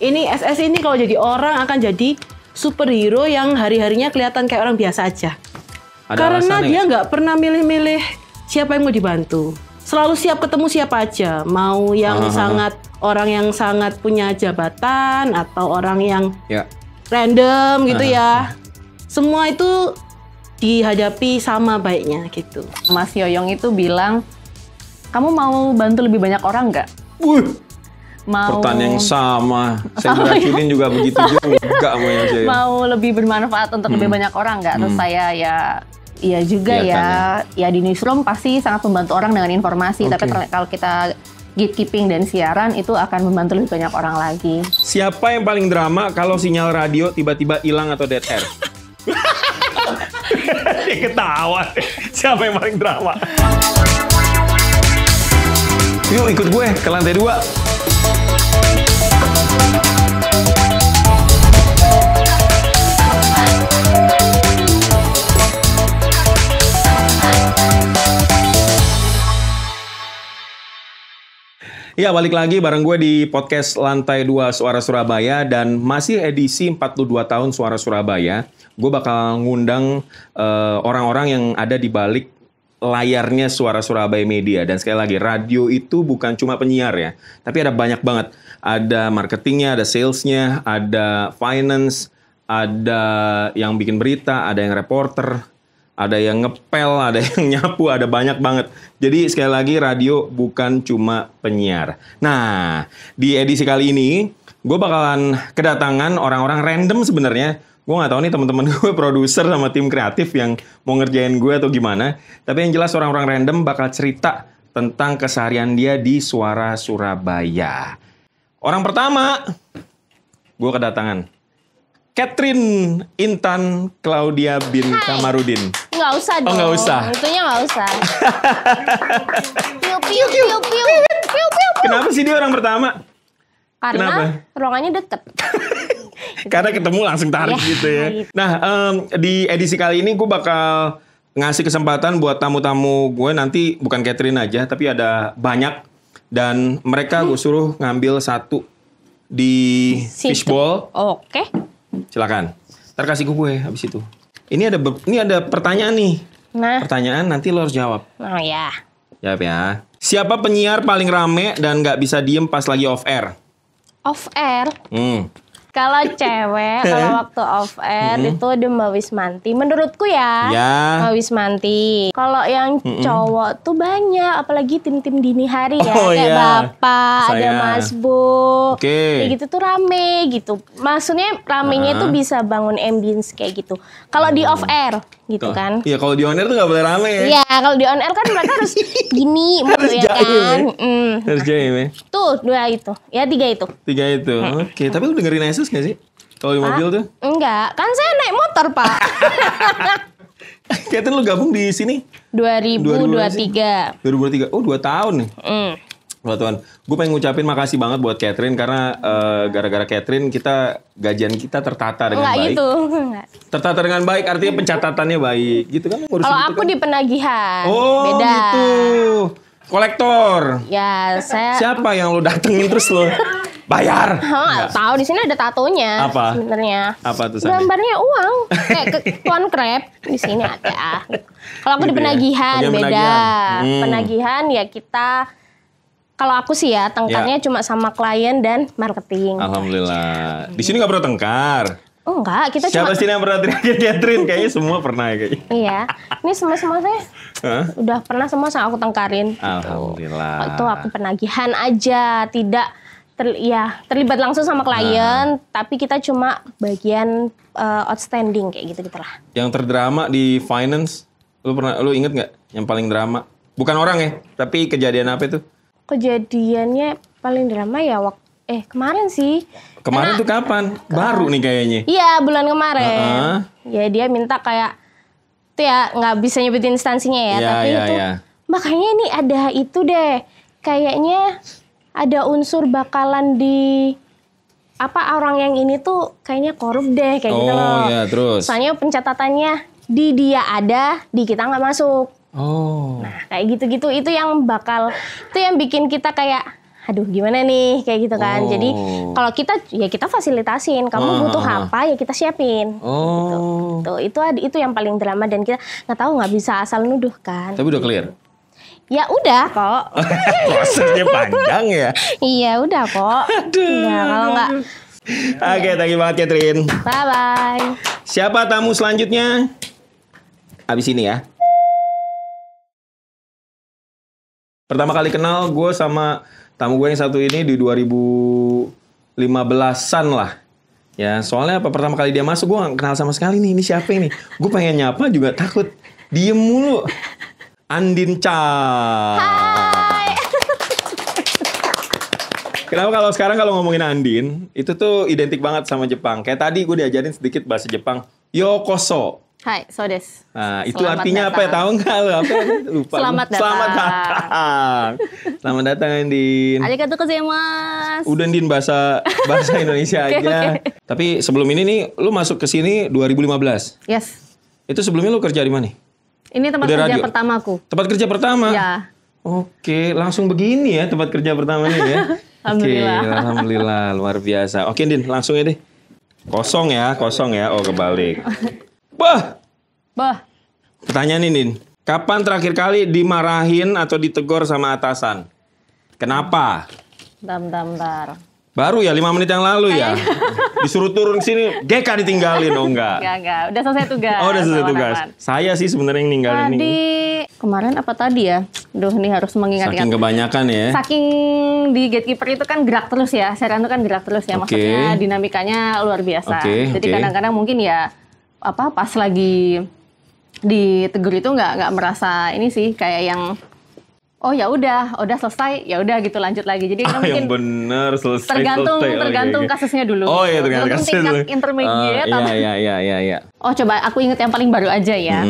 Ini SS ini kalau jadi orang akan jadi superhero yang hari-harinya kelihatan kayak orang biasa aja. Karena dia nggak pernah milih-milih siapa yang mau dibantu. Selalu siap ketemu siapa aja. Mau yang orang yang sangat punya jabatan atau orang yang random gitu ya. Semua itu dihadapi sama baiknya gitu. Mas Yoyong itu bilang, kamu mau bantu lebih banyak orang nggak? Mau... Pertanyaan yang sama. Saya beracunin juga begitu juga sama yang saya. Mau lebih bermanfaat untuk lebih banyak orang nggak? Terus saya ya juga ya di newsroom pasti sangat membantu orang dengan informasi. Tapi kalau kita gatekeeping dan siaran itu akan membantu lebih banyak orang lagi. Siapa yang paling drama kalau sinyal radio tiba-tiba hilang atau dead air? Dia ketawa. Siapa yang paling drama? Yuk ikut gue ke lantai 2. Ya, balik lagi bareng gue di podcast Lantai 2 Suara Surabaya dan masih edisi 42 tahun Suara Surabaya. Gue bakal ngundang orang-orang yang ada di balik layarnya Suara Surabaya Media. Dan sekali lagi, radio itu bukan cuma penyiar ya, tapi ada banyak banget. Ada marketingnya, ada salesnya, ada finance, ada yang bikin berita, ada yang reporter, ada yang ngepel, ada yang nyapu, ada banyak banget. Jadi sekali lagi radio bukan cuma penyiar. Nah, di edisi kali ini gue bakalan kedatangan orang-orang random sebenarnya. Gue nggak tahu nih teman-teman gue produser sama tim kreatif yang mau ngerjain gue atau gimana. Tapi yang jelas orang-orang random bakal cerita tentang keseharian dia di Suara Surabaya. Orang pertama, gue kedatangan Catherine Intan Claudia bin Kamarudin. Nggak usah dong. Oh, nggak usah. Itunya nggak usah. Kenapa sih dia orang pertama? Karena kenapa? Ruangannya deket. Karena ketemu langsung tarik gitu ya. Gitu. Nah, di edisi kali ini gue bakal ngasih kesempatan buat tamu-tamu gue nanti bukan Catherine aja, tapi ada banyak. Dan mereka gue suruh ngambil satu di fishbowl. Oke. Silakan. Ntar kasih ke gue habis itu. Ini ada pertanyaan nih. Nah. Pertanyaan nanti lo harus jawab. Oh ya. Jawab ya. Siapa penyiar paling rame dan nggak bisa diem pas lagi off air? Off air? Kalau cewek, kalau waktu off air itu ada Mbak Wismanti. Menurutku ya, Mbak Wismanti. Kalau yang cowok tuh banyak, apalagi tim-tim dini hari ya. Kayak Bapak, ada Mas Bu. Kayak gitu tuh rame gitu. Maksudnya ramenya itu bisa bangun ambience kayak gitu. Kalau di off air gitu kan. Iya, kalau di on air tuh nggak boleh rame ya. Iya, kalau di on air kan mereka harus gini mulu ya kan. Harus jaim ya. Tuh, 2 itu. Ya 3 itu. 3 itu. Oke, tapi lu dengerin Asus nggak sih? Kalau di mobil tuh? Enggak, kan saya naik motor, Pak. Catherine lu gabung di sini? 2023. 2023. Oh, 2 tahun nih. 2 tahun. Gue pengen ngucapin makasih banget buat Catherine karena gara-gara Catherine gajian kita tertata dengan baik. Gitu. Enggak. Tertata dengan baik artinya pencatatannya baik, gitu kan? Kalau aku di penagihan. Oh, beda. Gitu. Kolektor. Ya, saya. Siapa yang lu datengin terus lo bayar? Tahu di sini ada tatonya. Apa? Sebenarnya. Apa tuh? Gambarnya uang. Kayak tuan krep di sini ada. Kalau aku di penagihan beda. Penagihan ya kita. Kalau aku sih ya tengkarnya cuma sama klien dan marketing. Alhamdulillah. Di sini nggak pernah tengkar. Oh enggak, kita Siapa sih yang pernah teriakin Catherine? Kayaknya semua pernah ya kayaknya. Iya, ini semua saya udah pernah semua aku tengkarin. Alhamdulillah. Itu aku penagihan aja, tidak terlibat langsung sama klien, tapi kita cuma bagian outstanding kayak gitu lah. Yang terdrama di finance, lu inget nggak? Yang paling drama? Bukan orang ya, tapi kejadian apa itu? Kejadiannya paling drama ya kemarin sih. Kemarin tuh kapan? Baru nih kayaknya. Iya, bulan kemarin. Ya dia minta kayak itu ya nggak bisa nyebutin instansinya ya, tapi itu makanya ini ada itu deh. Kayaknya ada unsur bakalan di orang yang ini tuh kayaknya korup deh kayak gitu loh. Iya, terus. Soalnya pencatatannya di dia ada, di kita nggak masuk. Oh. Nah, kayak gitu-gitu itu yang bikin kita kayak aduh gimana nih kayak gitu kan. Jadi kalau kita fasilitasin, kamu butuh apa ya kita siapin. Gitu. Itu yang paling drama dan kita nggak bisa asal nuduh kan. Tapi udah clear. Ya udah kok. Prosesnya panjang ya. Iya udah kok. Ya kalau nggak. Oke, thank you banget Catherine. Bye bye. Siapa tamu selanjutnya? Abis ini ya. Pertama kali kenal gue sama tamu gue yang satu ini di 2015-an lah. Ya, soalnya apa pertama kali dia masuk gue gak kenal sama sekali nih. Ini siapa ini? Gue pengen nyapa juga takut. Diem mulu. Andin Cha. Hai. Kenapa kalau sekarang kalau ngomongin Andin, itu tuh identik banget sama Jepang. Kayak tadi gue diajarin sedikit bahasa Jepang. Yokoso. Hai, so desu. Nah, itu artinya apa ya? Tahu nggak lo? Apa? Lupa. Selamat datang. Selamat datang. Selamat datang, Andin. Arigatou gozaimasu. Udah, Andin, bahasa Indonesia aja. Okay. Tapi sebelum ini nih, lu masuk ke sini 2015. Yes. Itu sebelumnya lu kerja di mana? Ini tempat Udah kerja radio. pertamaku. Tempat kerja pertama? Ya. Oke, langsung begini ya tempat kerja pertamanya ya. Alhamdulillah. Oke, alhamdulillah, luar biasa. Oke, Andin, langsung ya deh. Kosong ya. Oh, kebalik. Bah. Pertanyaan ini, Din. Kapan terakhir kali dimarahin atau ditegur sama atasan? Kenapa? Bentar. Baru ya 5 menit yang lalu ya. Disuruh turun sini, GK ditinggalin. Oh enggak. Enggak. Udah selesai tugas. Oh, udah selesai tugas. Saya sih sebenarnya yang ninggalin ini. Kemarin apa tadi ya? Duh, ini harus mengingat-ingat. Saking kebanyakan ya. Saking di gatekeeper itu kan gerak terus ya. Seran itu kan gerak terus ya. Maksudnya dinamikanya luar biasa. Jadi kadang-kadang mungkin ya pas lagi ditegur itu nggak merasa ini sih kayak yang oh ya udah selesai ya udah gitu lanjut lagi. Jadi mungkin yang bener selesai. Tergantung kasusnya dulu. Oh iya, tergantung kasusnya dulu. Tingkat intermediate. Iya. Oh coba aku inget yang paling baru aja ya.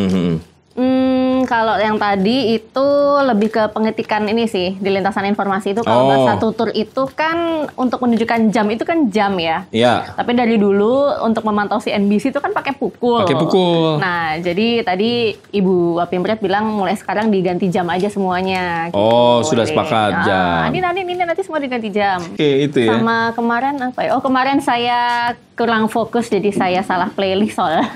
Kalau yang tadi itu lebih ke pengetikan ini sih di lintasan informasi itu. Kalau bahasa tutur itu kan untuk menunjukkan jam itu kan jam ya. Iya. Tapi dari dulu untuk memantau si NBC itu kan pakai pukul. Nah jadi tadi Ibu Wapimret bilang mulai sekarang diganti jam aja semuanya. Gitu. Oh sudah sepakat jam. Ini nanti semua diganti jam. Oke, itu ya. Sama kemarin apa ya? Oh kemarin saya kurang fokus jadi saya salah playlist soalnya.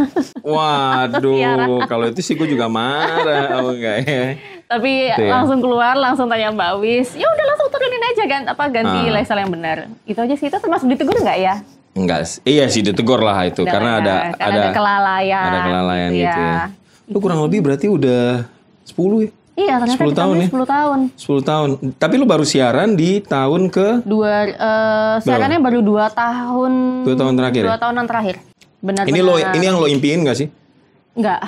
Waduh, kalau itu sih gue juga marah. Oh enggak ya. Tapi langsung keluar, langsung tanya Mbak Wis. Ya udah langsung turunin aja ganti lifestyle yang benar. Itu aja sih. Itu termasuk ditegur nggak ya? Enggak. Iya sih ditegur lah itu karena ada kelalaian. Ada kelalaian gitu ya. Lu kurang lebih berarti udah 10 ya? Iya, ternyata 10 tahun ya? 10 tahun. 10 tahun. Tapi lu baru siaran di tahun ke? Siarannya baru 2 tahun. 2 tahun terakhir. 2 tahunan terakhir. Benar. Ini yang lo impiin gak sih? Enggak.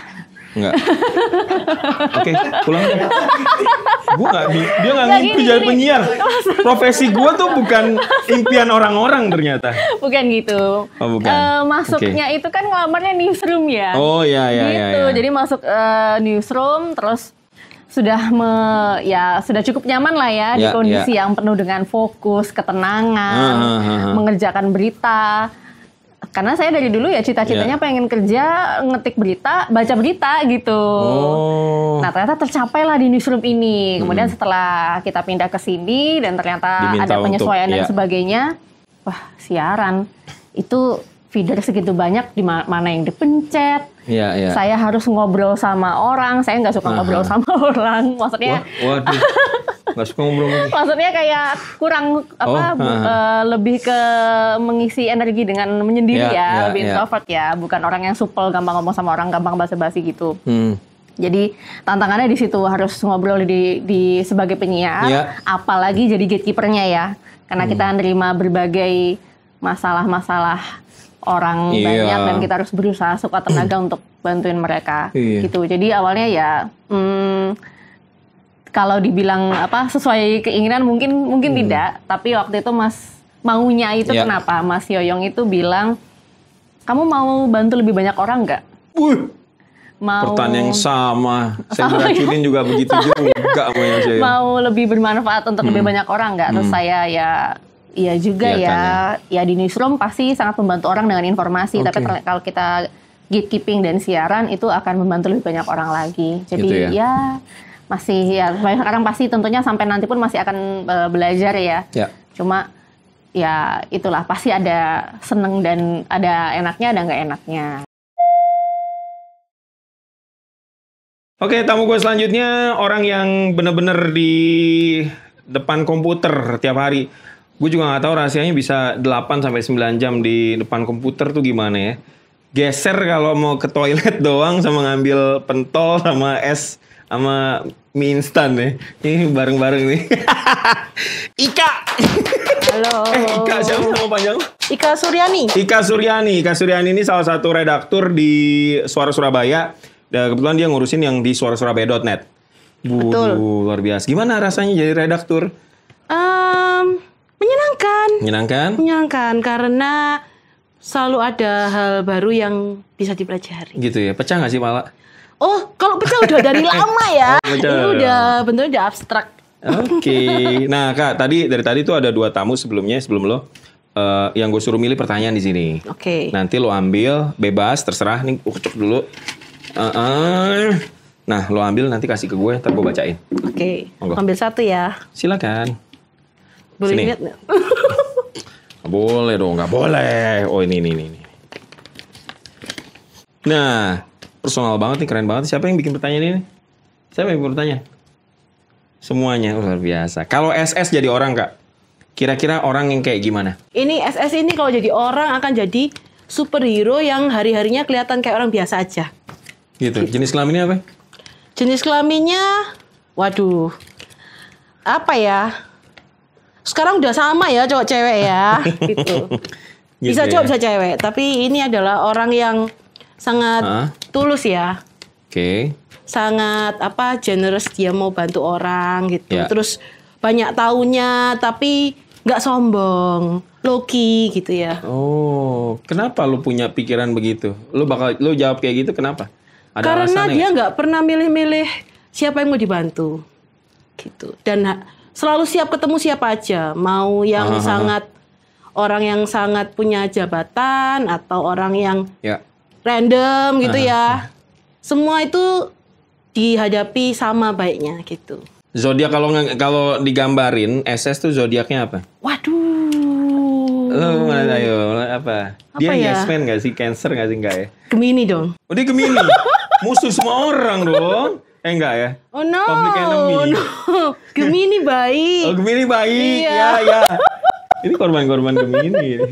Oke, pulang deh. Dia nggak ngimpi jadi penyiar. Profesi gue tuh bukan impian orang-orang ternyata. Bukan gitu. Oh, bukan. Masuknya itu kan ngelamarnya newsroom ya. Oh iya. Gitu. Jadi masuk newsroom terus sudah cukup nyaman lah ya di kondisi yang penuh dengan fokus, ketenangan, mengerjakan berita. Karena saya dari dulu ya cita-citanya pengen kerja, ngetik berita, baca berita gitu. Nah ternyata tercapai lah di newsroom ini. Kemudian setelah kita pindah ke sini dan ternyata ada penyesuaian dan sebagainya. Wah siaran, itu feeder segitu banyak di mana yang dipencet. Saya harus ngobrol sama orang, saya nggak suka ngobrol sama orang. Maksudnya... Waduh. Gak suka ngobrol. Maksudnya kayak kurang lebih ke mengisi energi dengan menyendiri lebih introvert ya, bukan orang yang supel, gampang ngomong sama orang, gampang basa-basi gitu. Jadi tantangannya di situ harus ngobrol di sebagai penyiar, apalagi jadi gatekeepernya ya, karena kita nerima berbagai masalah-masalah orang banyak dan kita harus berusaha sekuat tenaga untuk bantuin mereka gitu. Jadi awalnya ya kalau dibilang sesuai keinginan mungkin tidak, tapi waktu itu maunya itu kenapa Mas Yoyong itu bilang kamu mau bantu lebih banyak orang nggak? Pertanyaan yang sama. Saya beracunin juga begitu juga sama yang saya. Mau lebih bermanfaat untuk lebih banyak orang nggak? Terus saya ya juga ya di newsroom pasti sangat membantu orang dengan informasi. Tapi kalau kita gatekeeping dan siaran itu akan membantu lebih banyak orang lagi. Jadi gitu ya Masih ya, sekarang pasti tentunya sampai nanti pun masih akan belajar ya. Cuma ya itulah, pasti ada seneng dan ada enaknya, ada nggak enaknya. Oke, tamu gue selanjutnya orang yang bener-bener di depan komputer tiap hari. Gue juga nggak tahu rahasianya bisa 8-9 jam di depan komputer tuh gimana ya. Geser kalau mau ke toilet doang sama ngambil pentol sama es sama mie instan ya. Ini bareng-bareng nih. Ika. Halo. Ika siapa nama panjang? Ika Suryani. Ika Suryani ini salah satu redaktur di Suara Surabaya. Dan kebetulan dia ngurusin yang di suarasurabaya.net. Betul. Luar biasa. Gimana rasanya jadi redaktur? Menyenangkan karena selalu ada hal baru yang bisa dipelajari. Gitu ya. Pecah nggak sih Pala? Oh, kalau pecah udah dari lama ya. Ini udah bentuknya udah abstrak. Oke. Nah, Kak, dari tadi tuh ada 2 tamu sebelum lo. Yang gue suruh milih pertanyaan di sini. Oke. Nanti lo ambil, bebas, terserah. Nih, cek dulu. Nah, lo ambil nanti kasih ke gue, ntar gue bacain. Oke. Ambil satu ya. Silakan. Boleh lihat nggak? Boleh dong, nggak boleh. Oh ini. Nah, personal banget nih, keren banget. Siapa yang bikin pertanyaan ini? Siapa yang bikin pertanyaan? Semuanya, luar biasa. Kalau SS jadi orang, Kak, kira-kira orang yang kayak gimana? Ini SS ini kalau jadi orang akan jadi superhero yang hari-harinya kelihatan kayak orang biasa aja. Gitu. Jenis kelaminnya apa? Jenis kelaminnya, waduh, apa ya? Sekarang udah sama ya cowok cewek ya, gitu. Bisa cowok bisa cewek, tapi ini adalah orang yang sangat tulus ya. Oke. Sangat generous, dia mau bantu orang gitu. Terus banyak taunya tapi nggak sombong, low-key gitu ya. Oh, kenapa lu punya pikiran begitu? Lu jawab kayak gitu kenapa? Ada karena dia nggak pernah milih-milih siapa yang mau dibantu, gitu. Dan selalu siap ketemu siapa aja, mau yang orang yang sangat punya jabatan atau orang yang random gitu ya. Semua itu dihadapi sama baiknya gitu. Zodiak kalau digambarin SS tuh zodiaknya apa? Waduh. Ayo apa? Dia yes man nggak sih? Cancer nggak sih? Enggak ya? Gemini dong. Oh dia Gemini. Musuh semua orang dong. Enggak ya? Oh no. Public enemy. No. Gemini baik. Oh Gemini baik. Ya. Ini korban-korban Gemini.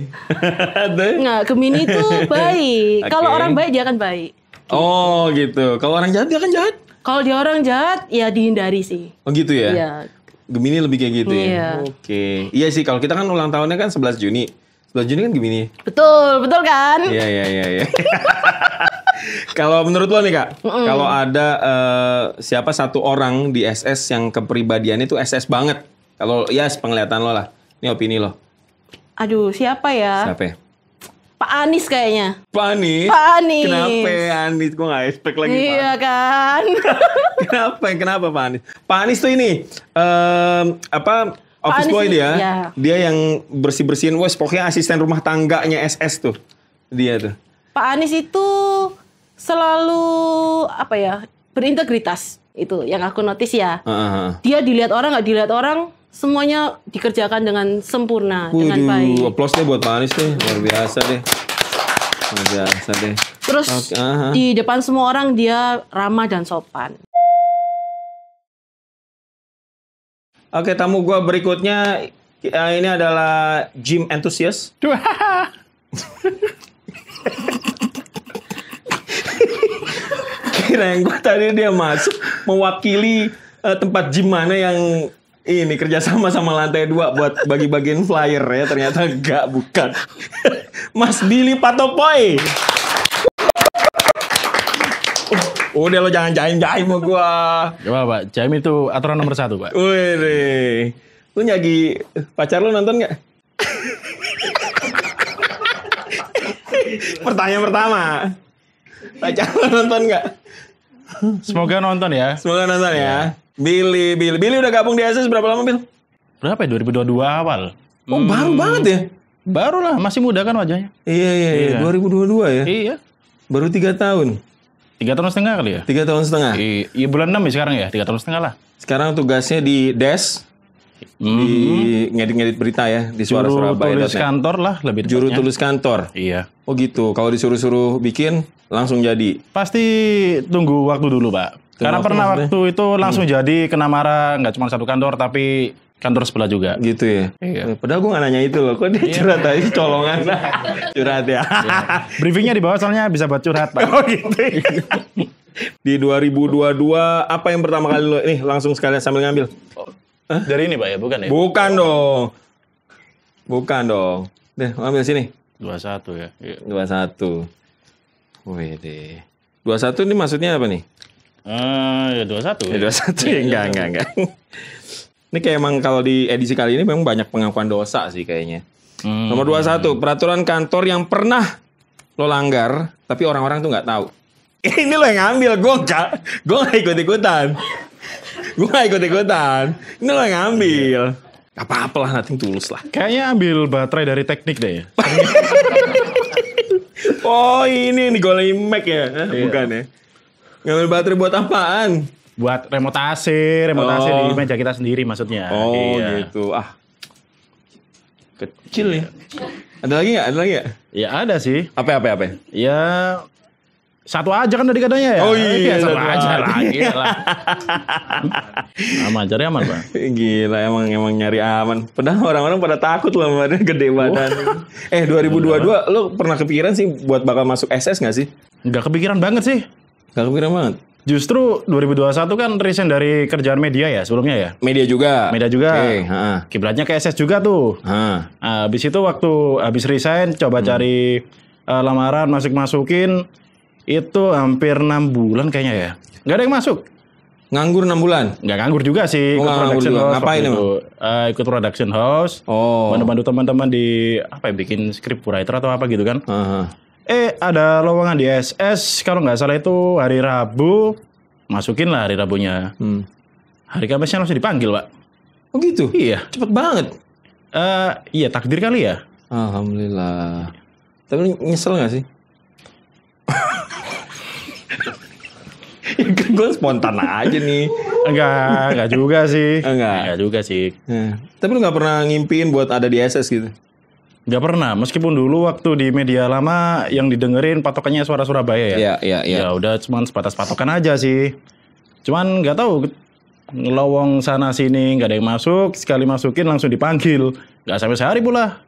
Nggak, Gemini itu baik. Kalau orang baik dia akan baik. Oh gitu. Kalau orang jahat dia akan jahat? Kalau dia orang jahat ya dihindari sih. Oh gitu ya? Iya. Gemini lebih kayak gitu ya? Oke. Iya sih kalau kita kan ulang tahunnya kan 11 Juni. 11 Juni kan Gemini. Betul kan? Iya. Kalau menurut lo nih Kak, kalau ada siapa satu orang di SS yang kepribadiannya itu SS banget. Kalau penglihatan lo lah. Ini opini lo. Aduh, siapa ya? Siapa ya? Pak Anies kayaknya. Pak Anies? Pak Anies. Kenapa Anies? Gue gak expect lagi iya Pak. Kan? Kenapa Pak Anies? Pak Anies tuh ini, office boy dia. Ya. Dia yang bersih-bersihin, pokoknya asisten rumah tangganya SS tuh. Dia tuh. Pak Anies itu selalu, berintegritas. Itu yang aku notice ya. Dia dilihat orang, gak dilihat orang, semuanya dikerjakan dengan sempurna, dengan baik. Applause deh buat Pak Anies deh, luar biasa deh. Luar biasa deh. Terus di depan semua orang dia ramah dan sopan. Oke, tamu gue berikutnya ini adalah gym enthusiast. Kira yang gue tadi dia masuk mewakili tempat gym mana yang ini kerjasama sama Lantai 2 buat bagi-bagiin flyer ya, ternyata bukan. Mas Billy Patopoy. Udah lo jangan jaim-jaim sama gua. Coba Pak, jaim itu aturan nomor 1 Pak. Wih, lu nyagi pacar lu nonton nggak? Pertanyaan pertama, pacar lu nonton nggak? Semoga nonton ya. Semoga nonton ya. Billy udah gabung di SS berapa lama, Bil? Berapa ya? 2022 awal. Oh, baru banget ya? Baru lah, masih muda kan wajahnya. Iya. 2022 ya? Iya. Baru 3 tahun. 3 3,5 tahun kali ya? 3,5 tahun. Iya bulan 6 ya sekarang ya, 3,5 tahun lah. Sekarang tugasnya di Des, di ngedit-ngedit berita ya, di Suara Surabaya. Juru tulis kantor lah lebih tepatnya. Juru tulis kantor? Iya. Oh gitu, kalau disuruh-suruh bikin, langsung jadi? Pasti tunggu waktu dulu Pak. Karena pernah waktu itu langsung jadi, kena marah, nggak cuma satu kantor, tapi kantor sebelah juga. Gitu ya? Iya. Padahal gue nggak nanya itu loh, kok dia curhat aja, colongan. Curhat ya? Briefingnya di bawah soalnya bisa buat curhat Pak. Oh gitu ya? Di 2022, apa yang pertama kali lo, nih langsung sekalian sambil ngambil? Dari ini Pak ya, bukan ya? Bukan dong. Bukan dong. Deh, ambil sini. 21 ya. Iya. 21. Wih deh. 21 ini maksudnya apa nih? Ya 21. Ya 21 ya, enggak. Ini kayak emang kalau di edisi kali ini memang banyak pengakuan dosa sih kayaknya. Nomor 21, peraturan kantor yang pernah lo langgar, tapi orang-orang tuh nggak tahu. Ini lo yang ngambil, gue nggak ikut-ikutan. Ini lo yang ngambil. Apa-apa lah, nothing tulus lah. Kayaknya ambil baterai dari teknik deh ya. Oh ini nih Golemek ya? Bukan ya? Ngambil baterai buat apaan? Buat remote AC di meja kita sendiri maksudnya. Oh gitu. Kecil ya. Ada lagi nggak? Ya ada sih. Apa? Ya satu aja kan tadi katanya ya. Oh iya, satu aja lagi lah. Aman, cari aman Pak. Gila emang nyari aman. Padahal orang-orang pada takut loh, badannya gede badan. 2022 lo pernah kepikiran sih buat bakal masuk SS nggak sih? Nggak kepikiran banget sih. Nggak kepikiran banget. Justru 2021 kan resign dari kerjaan media ya sebelumnya ya. Media juga. Okay, kiblatnya ke SS juga tuh. Habis itu waktu habis resign coba cari lamaran masukin itu hampir 6 bulan kayaknya ya. Nggak ada yang masuk. Nganggur 6 bulan? Nggak nganggur juga sih. Ikut production house. Ngapain emang? Ikut production house. Bantu-bantu teman-teman di bikin script writer atau apa gitu kan. Ada lowongan di SS, kalau nggak salah itu hari Rabu, masukin lah hari Rabunya. Hari Kamisnya langsung dipanggil Pak. Oh gitu? Iya. Cepet banget. Iya takdir kali ya. Alhamdulillah. Tapi nyesel nggak sih? Gue spontan aja nih. Enggak juga sih. Enggak juga sih. Tapi lu nggak pernah ngimpiin buat ada di SS gitu? Nggak pernah, meskipun dulu waktu di media lama yang didengerin patokannya Suara Surabaya ya. Iya. Ya udah cuman sebatas patokan aja sih. Cuman nggak tahu ngelowong sana sini nggak ada yang masuk, sekali masukin langsung dipanggil. Nggak sampai sehari pula.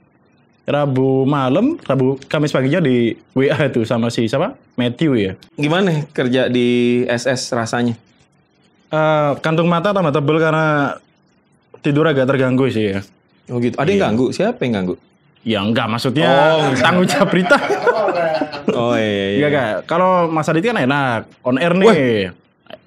Rabu malam, Kamis paginya di WA itu sama si siapa? Matthew ya. Gimana kerja di SS rasanya? Kantung mata tambah tebel karena tidur agak terganggu sih ya. Oh gitu. Ada yang ganggu? Siapa yang ganggu? Ya enggak, maksudnya tanggung jawab berita. Oh iya. Enggak. Kalau Mas Adit kan enak, on air nih.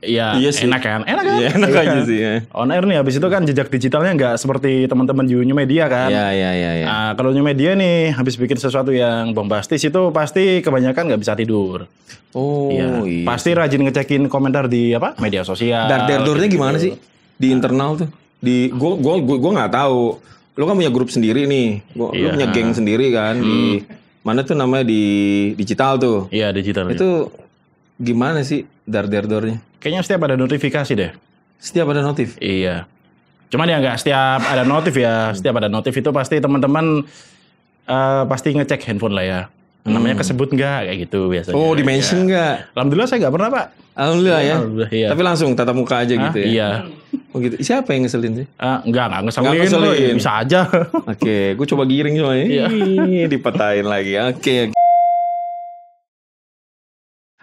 Iya sih. Enak kan? Iya, enak aja sih. Ya. On air nih, habis itu kan jejak digitalnya enggak seperti teman-teman di New Media kan. Iya. Nah, kalau New Media nih, habis bikin sesuatu yang bombastis itu pasti kebanyakan nggak bisa tidur. Oh iya. Pasti rajin ngecekin komentar di media sosial. Dar-dar-dornya gimana sih? Di internal tuh? Gue nggak tahu. Lo kan punya grup sendiri nih, lo punya geng sendiri kan di mana tuh namanya di digital tuh. Iya digital. Itu gimana sih dar-dar-dornya? Kayaknya setiap ada notifikasi deh. Setiap ada notif? Iya. Cuman ya nggak setiap ada notif ya. Setiap ada notif itu pasti teman-teman pasti ngecek handphone lah ya. Namanya kesebut nggak kayak gitu biasanya. Oh di mention nggak? Alhamdulillah saya nggak pernah Pak. Alhamdulillah ya. Iya. Tapi langsung tatap muka aja gitu ya. Iya. Oh gitu. Siapa yang ngeselin sih? Enggak ngeselin. Bisa aja. Oke, gue coba giring soalnya. Iya. Dipetain lagi.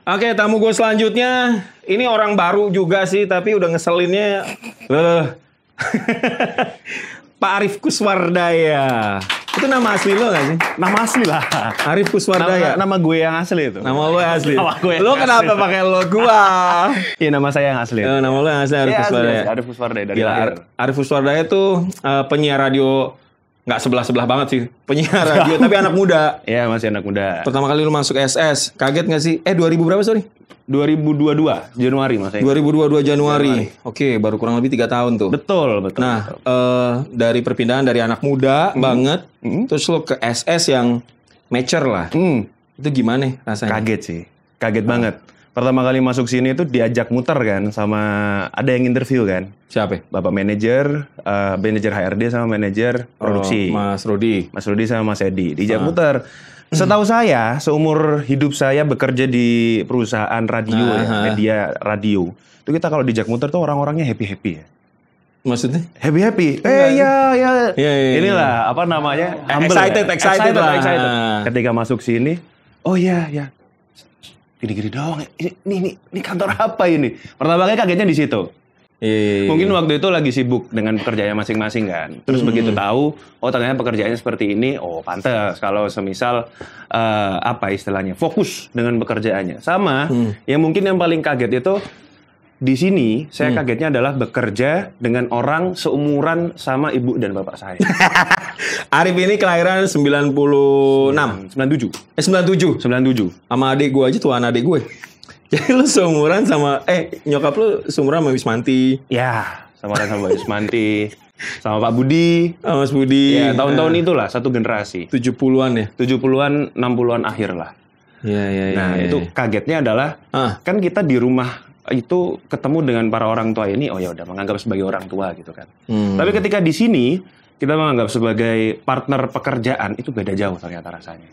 Oke, tamu gue selanjutnya. Ini orang baru juga sih, tapi udah ngeselinnya. Pak Arief Kuswardaya. Itu nama asli lo gak sih? Nama asli lah. Arief Kuswardaya. Nama gue yang asli itu. Nama lo yang asli. Nama gue yang lo kenapa pakai lo gua? Iya nama saya yang asli. Nama lo yang asli Arief Kuswardaya. Arief Kuswardaya dari lahir. Arief Kuswardaya tuh penyiar radio nggak sebelah banget sih. Penyiar radio tapi anak muda. Iya masih anak muda. Pertama kali lu masuk SS, kaget nggak sih? 2000 berapa sorry? 2022 Januari maksudnya. 2022 Januari. Oke, baru kurang lebih 3 tahun tuh. Betul. Nah, dari perpindahan dari anak muda banget, terus lo ke SS yang mature lah. Itu gimana rasanya? Kaget sih. Kaget banget. pertama kali masuk sini itu diajak muter kan sama ada yang interview kan. Siapa? Bapak manajer, manajer HRD sama manajer produksi. Mas Rudi sama Mas Edi diajak muter. Setahu saya, seumur hidup saya bekerja di perusahaan radio media radio. Itu kita kalau diajak muter tuh orang-orangnya happy-happy ya. Maksudnya? Happy. Ya. Inilah apa namanya? Excited lah. Ketika masuk sini, oh ya. Gini-gini doang. Ini kantor apa ini? Pertama kali kagetnya di situ. Mungkin waktu itu lagi sibuk dengan pekerjaannya masing-masing kan. Terus begitu tahu, oh ternyata pekerjaannya seperti ini, oh pantas kalau semisal apa istilahnya, fokus dengan pekerjaannya. Sama, yang mungkin yang paling kaget itu di sini saya kagetnya adalah bekerja dengan orang seumuran sama ibu dan bapak saya. Arif ini kelahiran 96. 97. 97. Sama adik gue aja, tuan adik gue. Jadi lu seumuran sama nyokap lu seumuran sama Wismanti. Ya, sama Wismanti. Sama Pak Budi. Sama Mas Budi. Ya, tahun-tahun itulah satu generasi. 70-an ya. 70-an, 60-an akhir lah. Iya. Itu kagetnya adalah kan kita di rumah itu ketemu dengan para orang tua ini, oh ya udah menganggap sebagai orang tua gitu kan. Tapi ketika di sini kita menganggap sebagai partner pekerjaan itu beda jauh ternyata rasanya.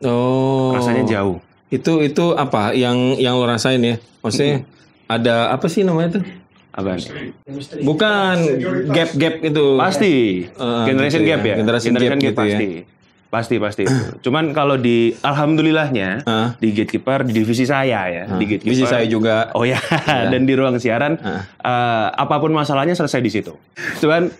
Oh. Rasanya jauh. Itu apa yang lo rasain ya? Maksudnya ada apa sih namanya tuh? Apa nih? Bukan gap itu. Pasti. Generation gitu gap ya. Generation gap gitu pasti. Ya. Pasti itu. Cuman kalau di alhamdulillahnya di Gatekeeper di divisi saya ya, di Gatekeeper. Divisi saya juga. Oh ya, dan di ruang siaran apapun masalahnya selesai di situ. Cuman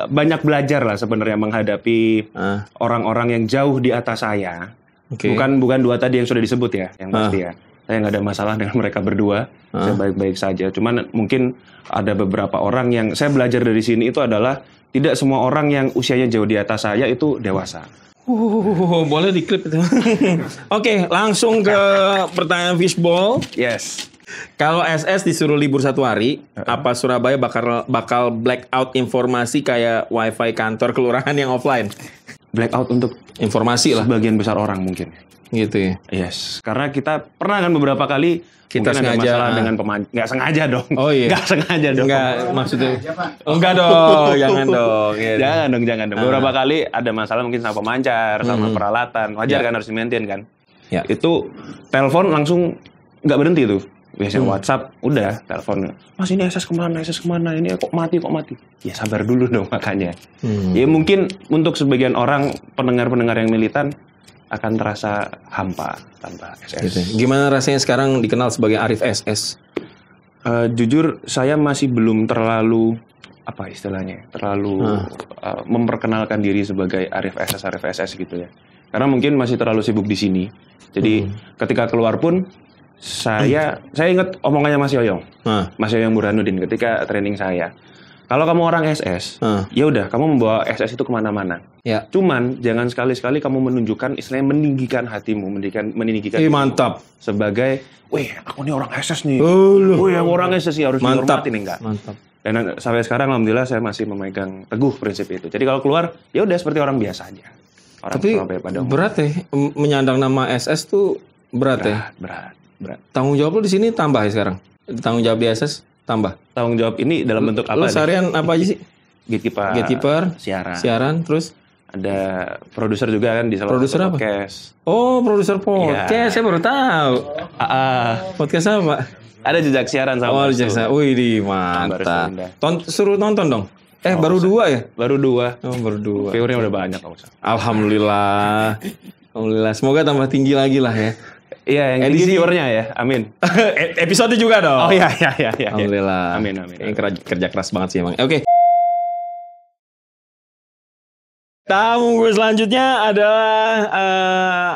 banyak belajar lah sebenarnya menghadapi orang-orang yang jauh di atas saya. Okay. Bukan dua tadi yang sudah disebut ya, yang pasti ya. Saya nggak ada masalah dengan mereka berdua. Saya baik-baik saja. Cuman mungkin ada beberapa orang yang saya belajar dari sini itu adalah tidak semua orang yang usianya jauh di atas saya itu dewasa. Boleh diklip itu. Oke, langsung ke pertanyaan fishball. Yes. Kalau SS disuruh libur 1 hari, apa Surabaya bakal blackout informasi kayak wifi kantor kelurahan yang offline? Blackout untuk informasi lah. Sebagian besar orang mungkin. Gitu ya. Yes. Karena kita pernah kan beberapa kali kita sengaja ada masalah dengan nggak sengaja dong. Oh iya. Nggak sengaja dong. Nggak maksudnya. Enggak dong, jangan dong. Ya, jangan dong. Beberapa kali ada masalah mungkin sama pemancar, sama peralatan. Wajar kan harus di-maintain kan. Ya. Itu telepon langsung nggak berhenti tuh. Biasanya WhatsApp udah telepon. Mas ini SS kemana? Ini kok mati? Ya sabar dulu dong makanya. Ya mungkin untuk sebagian orang pendengar yang militan akan terasa hampa tanpa SS. Gitu. Gimana rasanya sekarang dikenal sebagai Arif SS? Jujur saya masih belum terlalu apa istilahnya, memperkenalkan diri sebagai Arif SS gitu ya. Karena mungkin masih terlalu sibuk di sini. Jadi ketika keluar pun saya ingat omongannya Mas Yoyong, Mas Yoyong Burhanuddin ketika training saya. Kalau kamu orang SS, ya udah kamu membawa SS itu kemana-mana. Ya. Cuman jangan sekali-sekali kamu menunjukkan istilahnya meninggikan hatimu, meninggikan. Mantap. Sebagai, weh aku nih orang SS nih. Weh aku orang SS nih harus dihormatin enggak? Mantap. Dan sampai sekarang alhamdulillah saya masih memegang teguh prinsip itu. Jadi kalau keluar ya udah seperti orang biasa aja. Orang tapi berat ya menyandang nama SS tuh berat ya. Berat. Tanggung jawab lu di sini tambah ya sekarang. Tanggung jawab di SS tambah. Tanggung jawab ini dalam bentuk apa? Lu seharian apa aja sih? Gatekeeper, siaran, terus ada produser juga kan di salah satu podcast. Oh, produser podcast. Ya. Saya baru tahu. Podcast apa? Ada jejak siaran sama. Oh, jejak siaran. Wih, mantap. Suruh nonton dong. Baru 2 ya? Baru 2. Oh, baru 2. Viewernya udah banyak Pak Ustaz. Alhamdulillah. Semoga tambah tinggi lagi lah ya. Iya, yang tinggi viewernya ya. Amin. Episode juga dong. Oh iya. Alhamdulillah. Amin. Yang kerja keras banget sih emang. Oke. Tamu gue selanjutnya adalah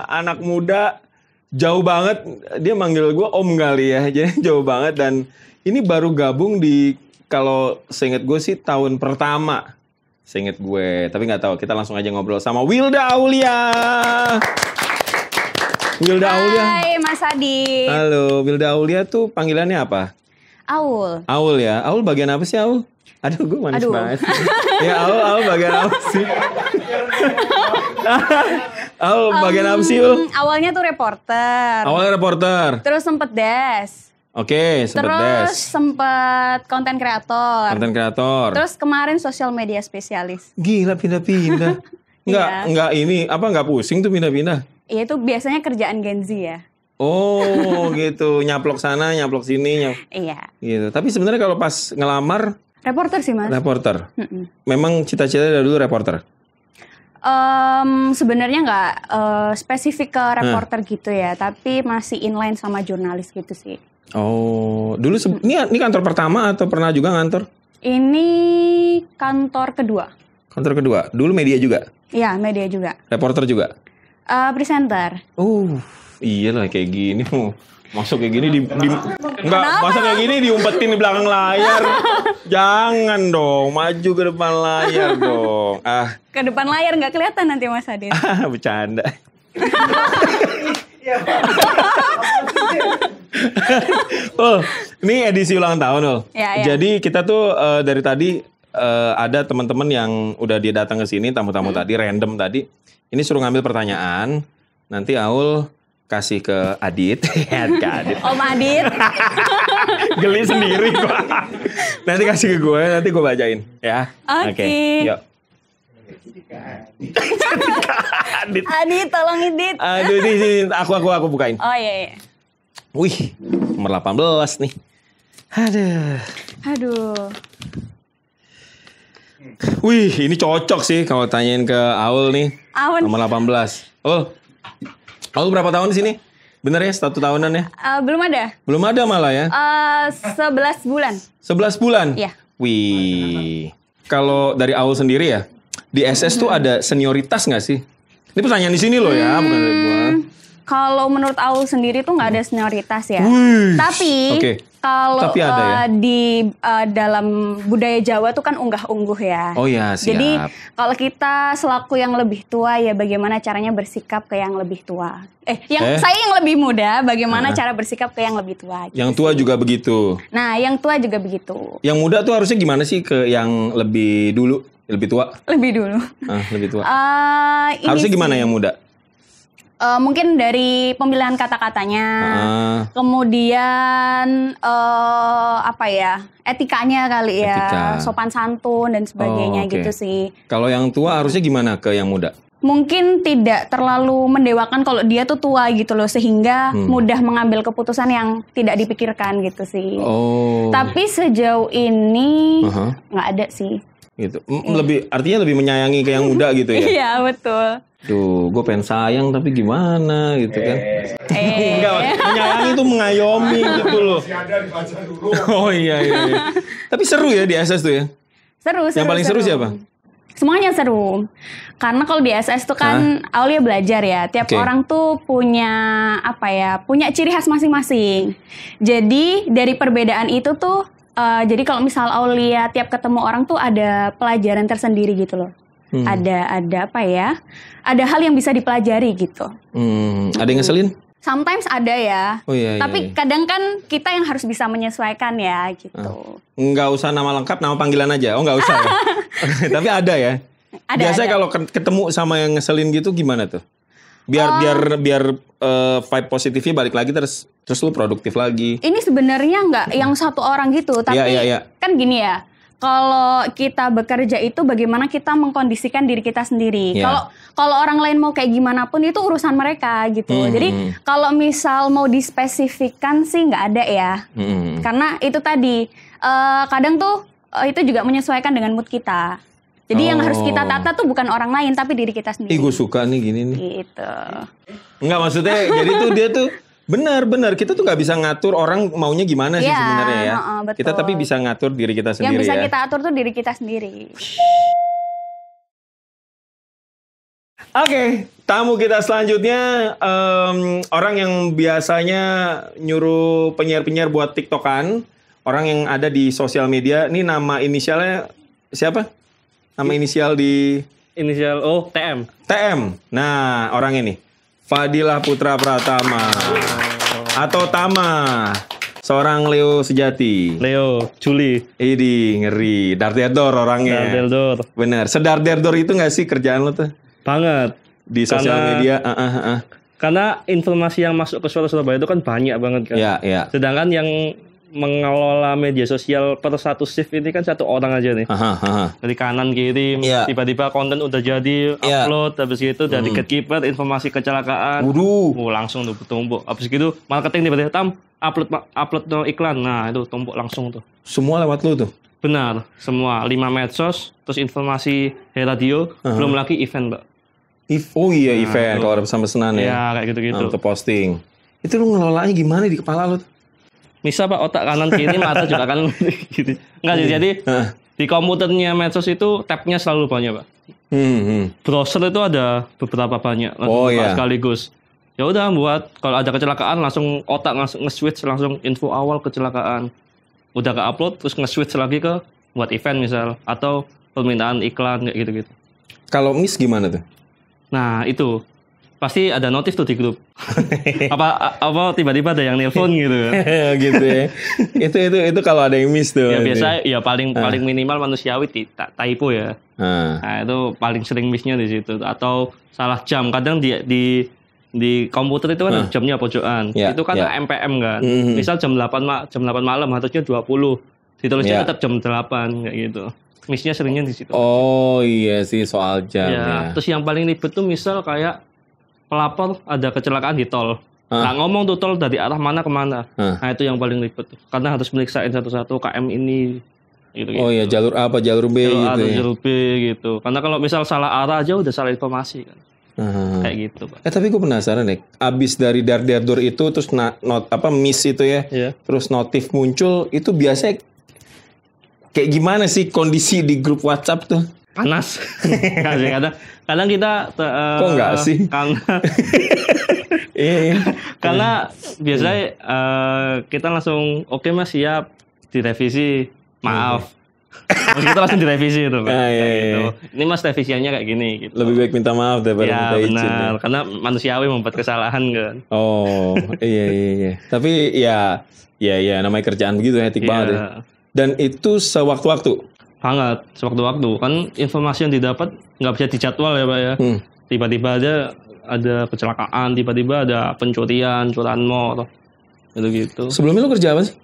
anak muda jauh banget. Dia manggil gue om kali ya. Jadi jauh banget dan ini baru gabung di kalau seinget gue sih tahun pertama. Seinget gue, tapi nggak tahu. Kita langsung aja ngobrol sama Wilda Aulia. Hai Mas Adi. Halo, Wilda Aulia tuh panggilannya apa? Aul. Aul ya. Aul bagian apa sih Aul? Aduh, gue manis banget. Ya Aul bagian apa sih? Aul, bagian apa sih, Ul? Awalnya tuh reporter. Awalnya reporter. Terus sempet des. Oke, sempet des. Terus sempet konten kreator. Konten kreator. Terus kemarin sosial media spesialis. Gila pindah-pindah. Enggak ini apa enggak pusing tuh pindah-pindah? Iya itu biasanya kerjaan Gen Z ya. Oh, gitu. Nyaplok sana, nyaplok sini, Iya. Gitu. Tapi sebenarnya kalau pas ngelamar Reporter sih, Mas. reporter. Memang cita-cita dari dulu reporter. Sebenarnya nggak spesifik ke reporter gitu ya, tapi masih inline sama jurnalis gitu sih. Oh, dulu ini kantor pertama atau pernah juga ngantor? Ini kantor kedua. Kantor kedua. Dulu media juga? Iya, media juga. Reporter juga? Presenter. Iya lah kayak gini. Masuk kayak gini masa kayak gini diumpetin di belakang layar. Jangan dong, maju ke depan layar dong. Ke depan layar nggak kelihatan nanti Mas Adit. Bercanda. Ini edisi ulang tahun, Ul. Ya. Jadi kita tuh dari tadi ada teman-teman yang udah dia datang ke sini, tamu-tamu tadi, random tadi. Ini suruh ngambil pertanyaan. Nanti Aul kasih ke Adit. Om Adit. Geli sendiri gua. Nanti kasih ke gue, nanti gue bacain. Ya. Oke. Yuk. Adit, tolong Adit. Aduh, ini aku bukain. Oh iya. Wih, nomor 18 nih. Aduh. Wih, ini cocok sih kalau tanyain ke Aul nih. Nomor 18. Aul berapa tahun di sini? Bener ya, 1 tahunan ya? Belum ada. Belum ada malah ya? 11 bulan. 11 bulan? Iya. Wih. Kalau dari Aul sendiri ya, di SS tuh ada senioritas nggak sih? Ini pertanyaan di sini loh ya, bukan dari gua. Kalau menurut Aul sendiri tuh nggak ada senioritas ya. Tapi kalau di dalam budaya Jawa tuh kan unggah-ungguh ya. Oh ya, siap. Jadi kalau kita selaku yang lebih tua ya bagaimana caranya bersikap ke yang lebih tua. Saya yang lebih muda, bagaimana cara bersikap ke yang lebih tua. Gitu yang tua sih. juga begitu. Nah, yang tua juga begitu. Yang muda tuh harusnya gimana sih ke yang lebih dulu, lebih tua? Lebih dulu. Lebih tua. Harusnya gimana yang muda? Mungkin dari pemilihan kata-katanya, kemudian etikanya kali ya, sopan santun dan sebagainya gitu sih. Kalau yang tua harusnya gimana ke yang muda? Mungkin tidak terlalu mendewakan kalau dia tuh tua gitu loh, sehingga mudah mengambil keputusan yang tidak dipikirkan gitu sih. Tapi sejauh ini nggak ada sih. Gitu. Artinya lebih menyayangi ke yang muda gitu ya? Iya, betul. Duh, gue pengen sayang tapi gimana gitu kan. Enggak, menyayangi itu mengayomi gitu loh. Oh iya. Tapi seru ya di SS tuh ya? Seru. Yang paling seru siapa? Semuanya seru. Karena kalau di SS tuh kan Aulia belajar ya. Tiap orang tuh punya punya ciri khas masing-masing. Jadi dari perbedaan itu tuh jadi kalau misal Aulia tiap ketemu orang tuh ada pelajaran tersendiri gitu loh. Ada hal yang bisa dipelajari gitu. Ada yang ngeselin? Sometimes ada ya. Oh iya. Tapi kadang kan kita yang harus bisa menyesuaikan ya gitu. Nggak usah nama lengkap, nama panggilan aja. Oh nggak usah ya? Tapi ada ya? Biasanya kalau ketemu sama yang ngeselin gitu gimana tuh? Biar vibe positifnya balik lagi terus lu produktif lagi. Ini sebenarnya nggak yang satu orang gitu. Tapi kan gini ya. Kalau kita bekerja itu bagaimana kita mengkondisikan diri kita sendiri. Kalau orang lain mau kayak gimana pun itu urusan mereka gitu. Jadi kalau misal mau dispesifikkan sih nggak ada ya. Karena itu tadi kadang tuh itu juga menyesuaikan dengan mood kita. Jadi yang harus kita tata tuh bukan orang lain tapi diri kita sendiri. Gue suka nih gini nih. Gitu. Enggak maksudnya jadi tuh dia tuh benar kita tuh nggak bisa ngatur orang maunya gimana sih sebenarnya ya. Betul. Kita tapi bisa ngatur diri kita sendiri ya. Yang bisa kita atur tuh diri kita sendiri. Oke, tamu kita selanjutnya orang yang biasanya nyuruh penyiar-penyiar buat TikTokan, orang yang ada di sosial media. Ini nama inisialnya siapa? Nama inisial TM. TM. Nah, orang ini Fadilah Putra Pratama atau Tama, seorang Leo sejati. Leo, Juli. Idi, ngeri. Darderdor orangnya. Darderdor. Bener. Sedarderdor itu nggak sih kerjaan lo tuh? Banget. di sosial media. Karena informasi yang masuk ke Suara Surabaya itu kan banyak banget kan. Iya. Sedangkan yang mengelola media sosial per satu shift ini kan satu orang aja nih. Dari kanan kirim, tiba-tiba konten udah jadi, upload, habis itu dari gatekeeper informasi kecelakaan. Langsung tuh tumpuk. Habis itu marketing tiba-tiba upload no iklan. Nah, itu tumpuk langsung tuh. Semua lewat lu tuh. Benar, semua 5 medsos, terus informasi radio, belum lagi event, Mbak. Event kalau ada pesan-pesanan ya. Iya, kayak gitu-gitu. Untuk posting. Itu lu ngelolanya gimana di kepala lu tuh? Bisa Pak, otak kanan kiri, mata juga kanan gitu. Enggak sih, jadi di komputernya medsos itu tabnya selalu banyak Pak. Browser itu ada beberapa banyak sekaligus. Ya udah buat kalau ada kecelakaan langsung otak nge-switch langsung info awal kecelakaan. Udah ke upload terus nge-switch lagi ke buat event misal atau permintaan iklan kayak gitu-gitu. Kalau miss gimana tuh? Nah itu pasti ada notif tuh di grup. apa tiba-tiba ada yang nelpon gitu kan. Gitu ya. Itu kalau ada yang miss tuh. Ya biasa ya paling minimal manusiawi typo ya. Nah, itu paling sering missnya di situ atau salah jam. Kadang di komputer itu kan jamnya pojokan. Itu kan MPM kan. Misal jam 8 malam harusnya 20. Ditulisnya tetap jam 8 kayak gitu. Missnya seringnya di situ. Oh iya sih soal jam ya. Terus yang paling ribet tuh misal kayak pelapor ada kecelakaan di tol. Nggak ngomong tuh tol dari arah mana kemana. Nah itu yang paling ribet. Karena harus meriksain satu-satu KM ini. Gitu. Oh iya jalur A apa jalur B jalur gitu A, jalur B gitu. Karena kalau misal salah arah aja udah salah informasi kan. Kayak gitu Pak. Tapi gue penasaran nih. Abis dari dar-dar itu terus miss itu ya. Terus notif muncul itu biasanya kayak gimana sih kondisi di grup WhatsApp tuh? Panas. Kadang kita kok enggak sih? Karena biasanya kita langsung oke Mas siap direvisi. Maaf. Terus kita langsung direvisi itu kan. Gitu. Ini Mas revisiannya kayak gini gitu. Lebih baik minta maaf daripada minta izin. Benar. Karena manusiawi membuat kesalahan kan. Oh, iya. Tapi ya namanya kerjaan begitu etik banget ya. Dan itu sewaktu-waktu. Banget, sewaktu-waktu. Kan informasi yang didapat nggak bisa dijadwal ya Pak ya. Tiba-tiba ada kecelakaan, tiba-tiba ada pencurian, curian mall, gitu. Sebelumnya lo kerja apa sih?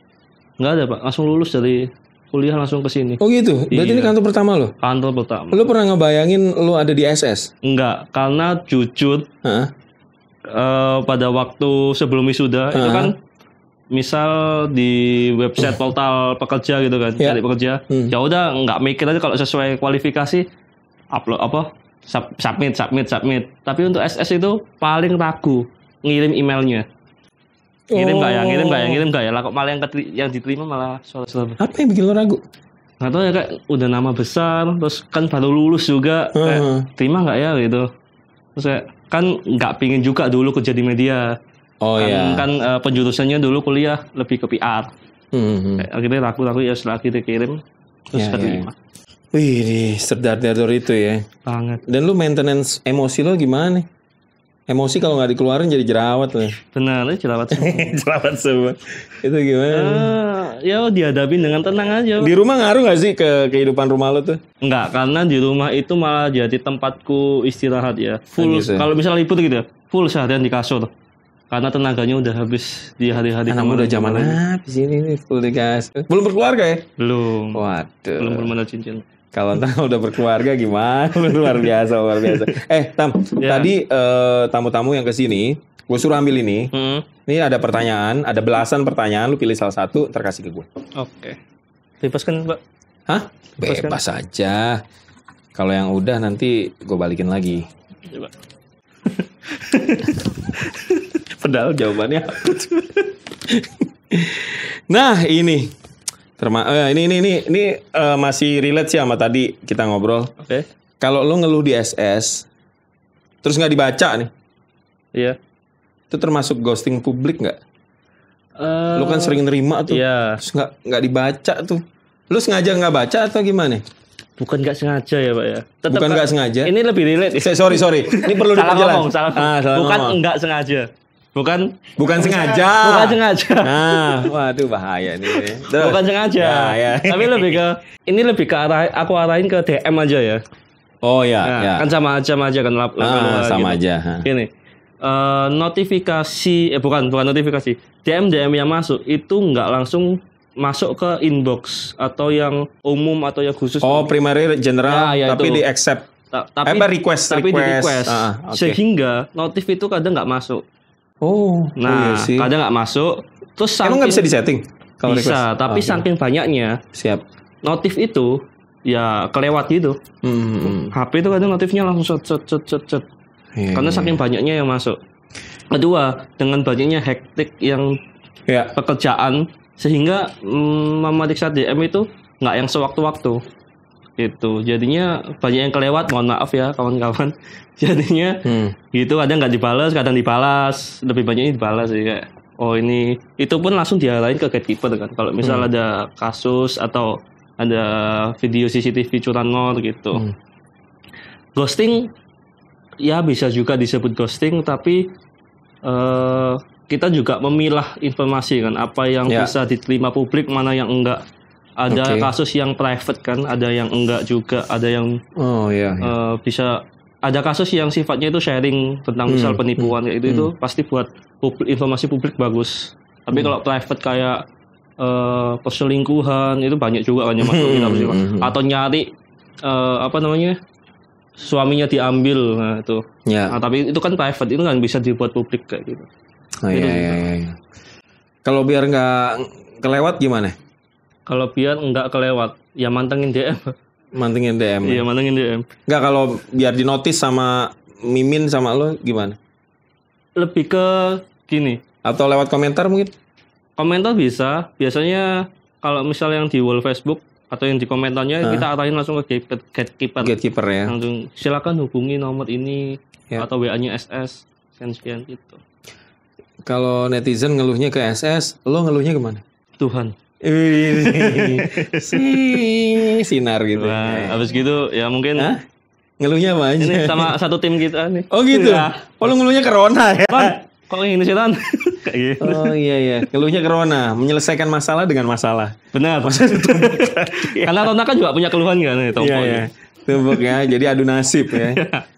Nggak ada Pak, langsung lulus dari kuliah langsung ke sini. Oh gitu? Berarti ini kantor pertama lo? Kantor pertama. Lo pernah ngebayangin lo ada di SS? Enggak, karena jujur pada waktu sebelum wisuda itu kan misal di website portal pekerja gitu kan, cari pekerja. Ya udah nggak mikir aja kalau sesuai kualifikasi upload submit. Tapi untuk SS itu paling ragu ngirim emailnya. Ngirim nggak ya? Lah kok malah yang diterima malah Suara. Apa yang bikin lo ragu? Nggak tahu ya, kayak udah nama besar, terus kan baru lulus juga, kayak terima nggak ya gitu. Terus kayak kan nggak pingin juga dulu kerja di media. Kan penjurusannya dulu kuliah lebih ke PR. Akhirnya ragu ya setelah kita kirim terus keterima. Wih, serdar-dar itu ya. Banget. Dan lu maintenance emosi lo gimana nih? Emosi kalau nggak dikeluarin jadi jerawat loh. Benar, jerawat semua. Jerawat semua. Itu gimana? Ya dihadapin dengan tenang aja. Di rumah ngaruh nggak sih ke kehidupan rumah lo tuh? Enggak, karena di rumah itu malah jadi tempatku istirahat ya. Full. Gitu. Kalau misalnya libur gitu, full seharian di kasur. Karena tenaganya udah habis di hari-hari. Anak muda zaman habis ini full di kasur. Belum berkeluarga ya? Belum. Waduh. Belum ada cincin. Kalau udah berkeluarga gimana? luar biasa. Tam, tadi tamu-tamu yang kesini, gue suruh ambil ini. Ini ada pertanyaan, ada belasan pertanyaan. Lu pilih salah satu, terkasih ke gue. Oke. Bebas kan, Pak? Hah? Bebas aja. Kalau yang udah nanti gue balikin lagi. Coba. Padahal jawabannya apa tuh? Nah, ini masih relate sih sama tadi kita ngobrol. Oke. Kalau lo ngeluh di SS, terus nggak dibaca nih, iya. Itu termasuk ghosting publik nggak? Lo kan sering nerima tuh, terus nggak dibaca tuh. Lo sengaja nggak baca atau gimana? Bukan nggak sengaja ya Pak ya. Tetap bukan nggak sengaja. Ini lebih relate. Sorry. Ini perlu diperjelas. Salah bukan nggak sengaja. Bukan sengaja. Bukan sengaja. Nah, waduh bahaya nih. Bukan sengaja. Ya. Tapi lebih ke arahin ke DM aja ya. Oh ya, nah, kan sama aja kan sama gitu. aja. Gini, notifikasi bukan notifikasi, DM yang masuk itu nggak langsung masuk ke inbox atau yang umum atau yang khusus. Oh, primary general, tapi di accept. Tapi request. Okay. Sehingga notif itu kadang nggak masuk. Iya sih. Kadang nggak masuk. Terus emang nggak bisa disetting? Kalau bisa, request? Tapi saking banyaknya. Siap. Notif itu ya kelewat gitu. HP itu kadang notifnya langsung set. Karena saking banyaknya yang masuk. Kedua, dengan banyaknya hektik yang pekerjaan. Sehingga memeriksa DM itu nggak yang sewaktu-waktu gitu. Jadinya banyak yang kelewat, mohon maaf ya kawan-kawan. Jadinya gitu, kadang nggak dibalas, kadang dibalas, lebih banyaknya dibalas sih kayak ini itu pun langsung diarahin ke gatekeeper kan. Kalau misal ada kasus atau ada video CCTV curanmor gitu. Ghosting ya bisa juga disebut ghosting, tapi kita juga memilah informasi kan, apa yang bisa diterima publik, mana yang enggak. Ada kasus yang private kan, ada yang enggak juga, ada yang bisa, ada kasus yang sifatnya itu sharing tentang misal penipuan itu pasti buat informasi publik bagus. Tapi kalau private kayak perselingkuhan itu banyak juga kan yang masuk atau nyari suaminya diambil, nah itu. Nah, tapi itu kan private, itu kan bisa dibuat publik kayak gitu. Iya. Kalau biar nggak kelewat gimana? Kalau biar nggak kelewat, ya mantengin DM. Mantengin DM. Iya, mantengin DM. Nggak, kalau biar dinotis sama Mimin sama lo gimana? Lebih ke gini. Atau lewat komentar mungkin? Komentar bisa. Biasanya kalau misal yang di wall Facebook atau yang di komentarnya kita arahin langsung ke gatekeeper. Gatekeeper ya. Langsung silakan hubungi nomor ini atau WA-nya SS sekian gitu. Kalau netizen ngeluhnya ke SS, lo ngeluhnya kemana? Tuhan. Sinar gitu. Nah, habis gitu ya mungkin. Ngeluhnya apa aja? Ini sama satu tim kita nih. Oh gitu. Oh, lo ngeluhnya corona ya? Kok ini setan? Kayak gitu. Oh iya. Ngeluhnya corona, menyelesaikan masalah dengan masalah. Benar. Karena Rona kan juga punya keluhan kan, Iya. Tumbuk ya, jadi adu nasib ya.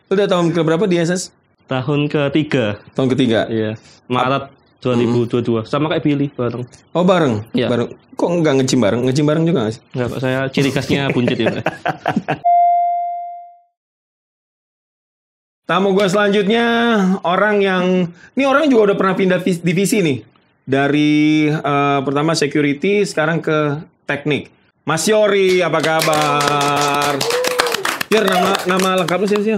Udah tahun keberapa di SS? Tahun ketiga. Tahun ketiga? Iya. Maret 2022. Sama kayak Billy bareng. Oh bareng? Iya. Bareng. Kok enggak nge-gym bareng? Nge-gym bareng juga nggak sih? Enggak, Pak. Saya ciri khasnya buncit ya. Tamu gue selanjutnya orang juga udah pernah pindah divisi nih. Dari pertama security, sekarang ke teknik. Mas Yori, apa kabar? Biar nama lengkap lu siapa sih?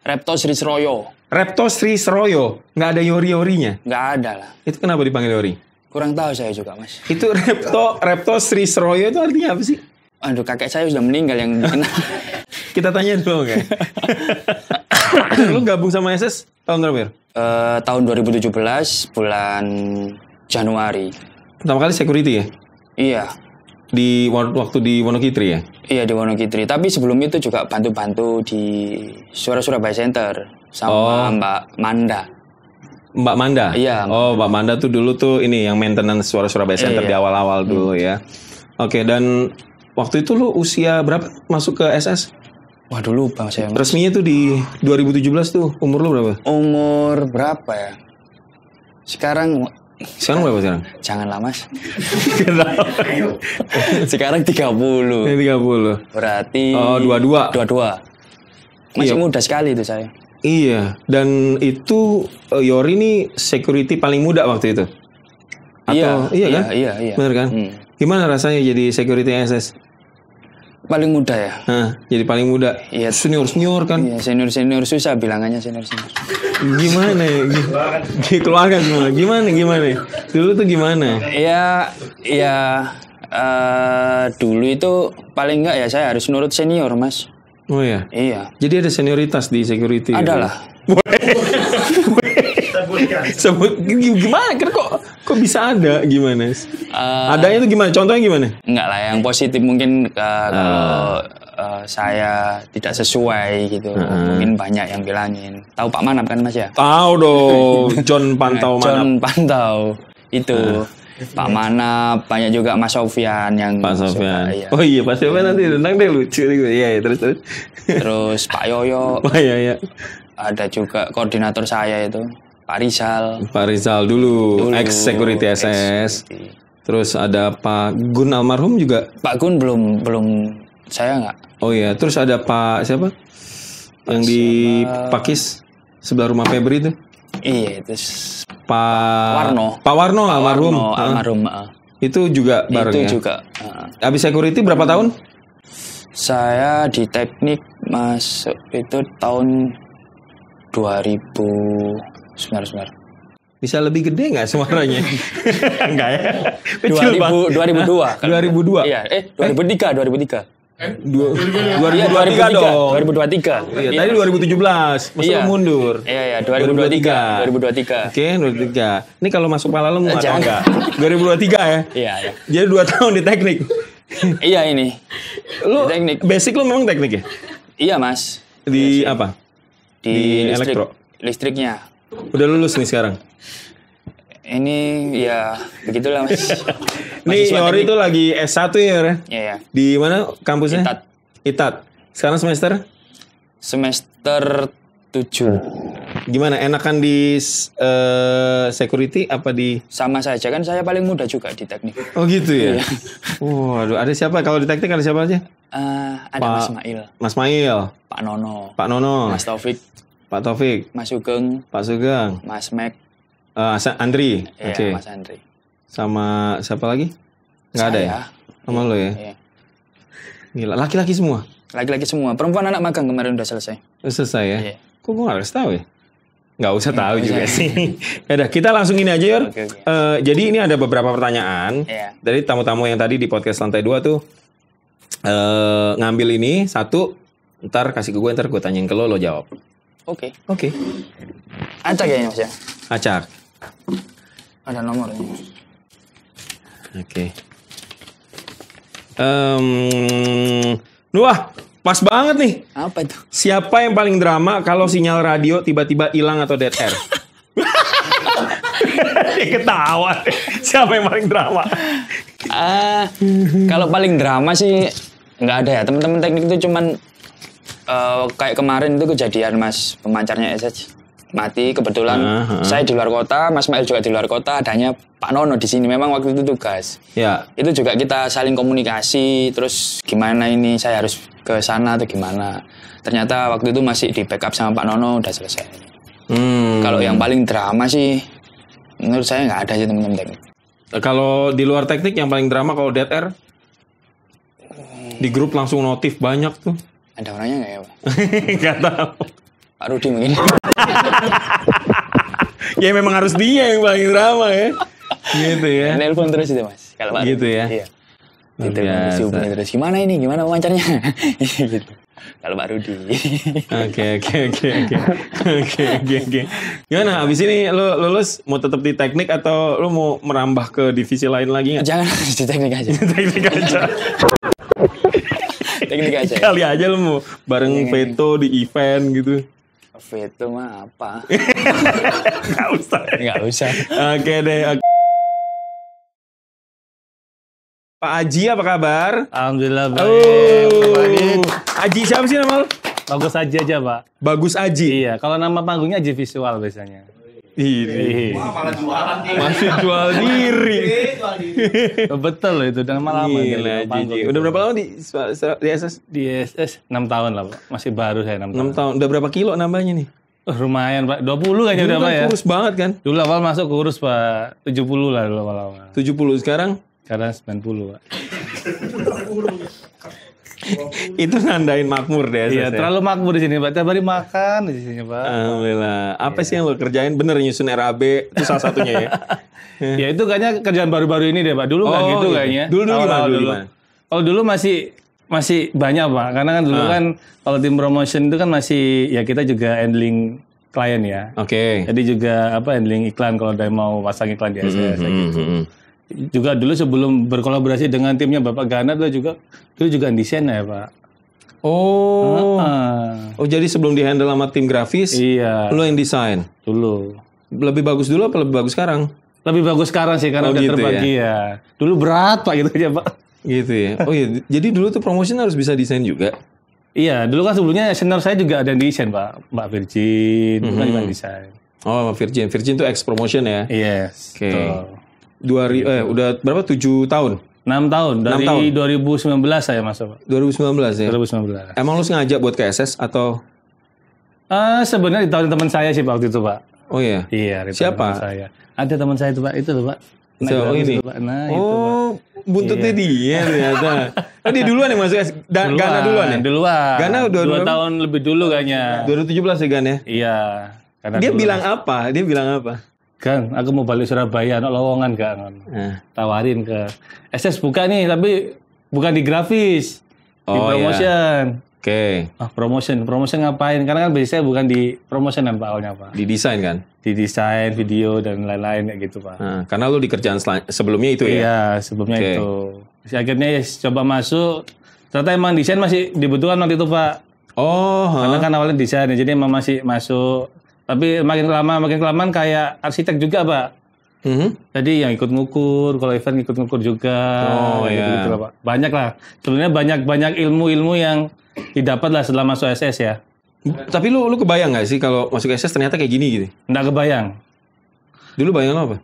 Repto Srisroyo. Repto Srisroyo, nggak ada Yori-Yorinya? Nggak ada lah. Itu kenapa dipanggil Yori? Kurang tahu saya juga, Mas. Itu Repto Srisroyo itu artinya apa sih? Aduh, kakek saya sudah meninggal yang dikenal. Kita tanya dulu, kayak. Lu gabung sama SS tahun berapa? Tahun 2017, bulan Januari. Pertama kali security ya? Iya. Waktu di Wonokitri ya? Iya, di Wonokitri. Tapi sebelum itu juga bantu-bantu di Suara Surabaya Center sama Mbak Manda. Mbak Manda? Iya. Oh, Mbak Manda tuh dulu tuh ini yang maintenance Suara Surabaya Center di awal-awal dulu ya. Oke, dan waktu itu lu usia berapa masuk ke SS? Waduh, lupa saya. Resminya tuh di 2017 tuh. Umur lu berapa? Umur berapa ya? Sekarang berapa sekarang? Janganlah, Mas. Sekarang 30. 30. Berarti 22. Masih muda sekali itu saya. Iya, dan itu Yori nih security paling muda waktu itu. Atau iya. Bener kan? Gimana rasanya jadi security SS? Paling muda ya? Jadi paling muda. Iya. Senior kan? Iya, senior susah bilangannya senior. Gimana ya? Keluarga gimana? Gimana? Dulu tuh gimana? Dulu itu paling enggak ya saya harus nurut senior, Mas. Oh ya? Iya. Jadi ada senioritas di security? Adalah. Gimana? Kok bisa ada? Gimana? Adanya tuh gimana? Contohnya gimana? Enggak lah, yang positif mungkin kalau saya tidak sesuai gitu. Mungkin banyak yang bilangin. Tahu Pak Manap kan, Mas ya? Tahu dong, John Pantau Manap. John Pantau itu. Pak Mana, banyak juga Mas Sofyan yang Pak Sofyan. Iya. Oh iya, Pak Sofyan nanti tentang deh lucu nih. Iya, terus. Terus Pak Yoyo. Pak Yoyo. Ada juga koordinator saya itu, Pak Rizal. Pak Rizal dulu ex security SS. Terus ada Pak Gun almarhum juga. Pak Gun belum saya nggak. Oh iya, terus ada Pak siapa? Yang di Pakis sebelah rumah Febri itu. Iya, itu Pak Warno almarhum. Itu juga bareng ya? Itu juga. Habis security berapa tahun? Saya di teknik masuk itu tahun 2000. Bisa lebih gede nggak suaranya? Enggak ya? 2002. 2002? Iya, 2003. 2023 dong. 2023. Iya, tadi 2017. Masa mundur? Iya, 2023. Oke, 2023. Ini kalau masuk pala lu mau atau enggak? 2023 ya? Iya. Jadi 2 tahun di teknik. Iya ini. Lu teknik. Basic lu memang teknik ya? Iya, Mas. Di apa? Di elektro. Listriknya. Udah lulus nih sekarang? Ini ya begitulah, Mas. Nih Yori itu lagi S1 ya? Iya. Di mana kampusnya? ITAT. Sekarang semester 7. Gimana? Enakan di security apa di? Sama saja kan, saya paling muda juga di teknik. Oh gitu ya? Waduh, ada siapa? Kalau di teknik ada siapa aja? Ada Mas Mail. Mas Mail. Pak Nono. Mas Taufik. Pak Taufik. Mas Sugeng. Pak Sugeng. Mas Mac. Andri. Iya, Okay. Mas Andri. Sama siapa lagi? Nggak ada ya? Sama lo ya? Iya. Gila, laki-laki semua? Laki-laki semua. Perempuan anak magang kemarin udah selesai. Udah selesai ya? Iya. Kok gue nggak harus tahu ya? Nggak usah tahu juga sih. Yaudah, kita langsung ini aja, Yor. Okay. Jadi ini ada beberapa pertanyaan. Iya. Dari tamu-tamu yang tadi di podcast Lantai 2 tuh ngambil ini satu, ntar kasih ke gue, ntar gue tanyain ke lo jawab. Oke. Acak ya Mas ya? Acak. Ada nomornya. Oke. Wah, pas banget nih. Apa itu? Siapa yang paling drama kalau sinyal radio tiba-tiba hilang atau dead air? Dia ketawa. Siapa yang paling drama? Kalau paling drama sih nggak ada ya. Teman-teman teknik itu cuman kayak kemarin itu kejadian Mas pemancarnya SH mati kebetulan. Saya di luar kota, Mas Mail juga di luar kota, adanya Pak Nono di sini. Memang waktu itu tugas. Ya. Itu juga kita saling komunikasi. Terus gimana ini saya harus ke sana atau gimana? Ternyata waktu itu masih di backup sama Pak Nono, udah selesai. Kalau yang paling drama sih, menurut saya nggak ada sih teman-teman teknik. Kalau di luar teknik yang paling drama kalau dead air, di grup langsung notif banyak tuh. Ada orangnya nggak ya, Pak? Nggak tahu. Pak Rudi mungkin. Ya memang harus dia yang paling drama ya. Gitu ya. Nelpon terus itu Mas. Kalau Pak gitu Rudi. ya. Iya. Gitu terus gimana ini? Gimana wawancaranya? Gitu. Kalau Pak Rudi. Oke. Gimana? Abis ini lo lulus mau tetap di teknik atau lo mau merambah ke divisi lain lagi nggak? Jangan di teknik aja. Teknik aja. Teknik aja. Kali aja lo mau bareng Veto di event gitu. Veto mah apa? Nggak usah. Oke deh. Pak Aji apa kabar? Alhamdulillah baik. Aji siapa sih nama lo? Bagus Aji aja, Pak. Bagus Aji? Iya, kalau nama panggungnya Aji Visual biasanya. Ini. Malah jualan diri. Masih jual diri. Betul loh itu, udah lama Gila, Aji. Udah berapa lama di SS? Di SS 6 tahun lah, Pak. Masih baru saya 6 tahun. 6 tahun. Udah berapa kilo nambahnya nih? Lumayan, Pak. 20 kayaknya udah, Pak ya. Kurus banget kan? Dulu awal masuk kurus, Pak. 70 lah dulu awal-awal. 70 sekarang? Sekarang 90, Pak. Itu nandain makmur deh. Iya, terlalu makmur di sini, Pak. Tiap hari makan di sini, Pak. Alhamdulillah. Apa sih yang lo kerjain? Bener nyusun RAB? Itu salah satunya ya? Ya itu kayaknya kerjaan baru-baru ini deh, Pak. Dulu nggak gitu kayaknya. Dulu gimana? Kalau dulu masih banyak, Pak. Karena kan dulu kan kalau tim promotion itu kan masih ya kita juga handling klien ya. Oke. Jadi juga handling iklan kalau ada mau pasang iklan di SS gitu. Juga dulu sebelum berkolaborasi dengan timnya Bapak Gana dulu juga desain ya, Pak. Oh. Oh, jadi sebelum di-handle sama tim grafis, iya. Lo yang desain? Dulu. Lebih bagus dulu apa lebih bagus sekarang? Lebih bagus sekarang sih karena udah gitu terbagi ya. Dulu berat Pak gitu aja Pak. Gitu ya. Oh iya, jadi dulu tuh promotion harus bisa desain juga. Iya, dulu kan sebelumnya senior saya juga ada desain Pak. Mbak Virgin, itu kan juga desain. Oh, Virgin. Virgin tuh ex promotion ya? Yes. Oke. Udah berapa? 7 tahun? 6 tahun. Dari 2019 saya masuk Pak. 2019 ya? 2019. Emang lu sengaja buat ke SS atau? Sebenarnya ditawarin teman saya sih waktu itu Pak. Oh iya? Iya. Siapa? Saya. Ada teman saya itu Pak. Itu loh Pak. So, ini? Itu, Pak. Nah, oh, itu Pak. Buntutnya dia ternyata. Dia duluan yang masuk SS. Gana duluan ya? Duluan. Gana udah 2 tahun lebih dulu kayaknya. 2017 ya Gan ya? Iya. Dia bilang apa? Kan, aku mau balik Surabaya, anak lowongan kan. Tawarin ke SS buka nih, tapi bukan di grafis, di promotion. Iya. Oke. Promotion ngapain? Karena kan biasanya bukan di promotion kan Pak awalnya Pak. Di desain kan? Di desain, video dan lain-lain kayak gitu Pak. Karena lu di kerjaan sebelumnya itu ya? Iya, sebelumnya itu. Terus akhirnya ya coba masuk. Ternyata emang desain masih dibutuhkan waktu itu Pak. Oh. Karena kan awalnya desain, jadi emang masih masuk. Tapi makin kelamaan kayak arsitek juga Pak. Jadi yang ikut ngukur, kalau event ikut ngukur juga. Oh iya. Gitu lah Pak. Banyak lah. Sebenarnya banyak ilmu-ilmu yang didapat lah setelah masuk SS ya. Tapi lu kebayang nggak sih kalau masuk SS ternyata kayak gini gitu? Nggak kebayang. Dulu bayang lo apa?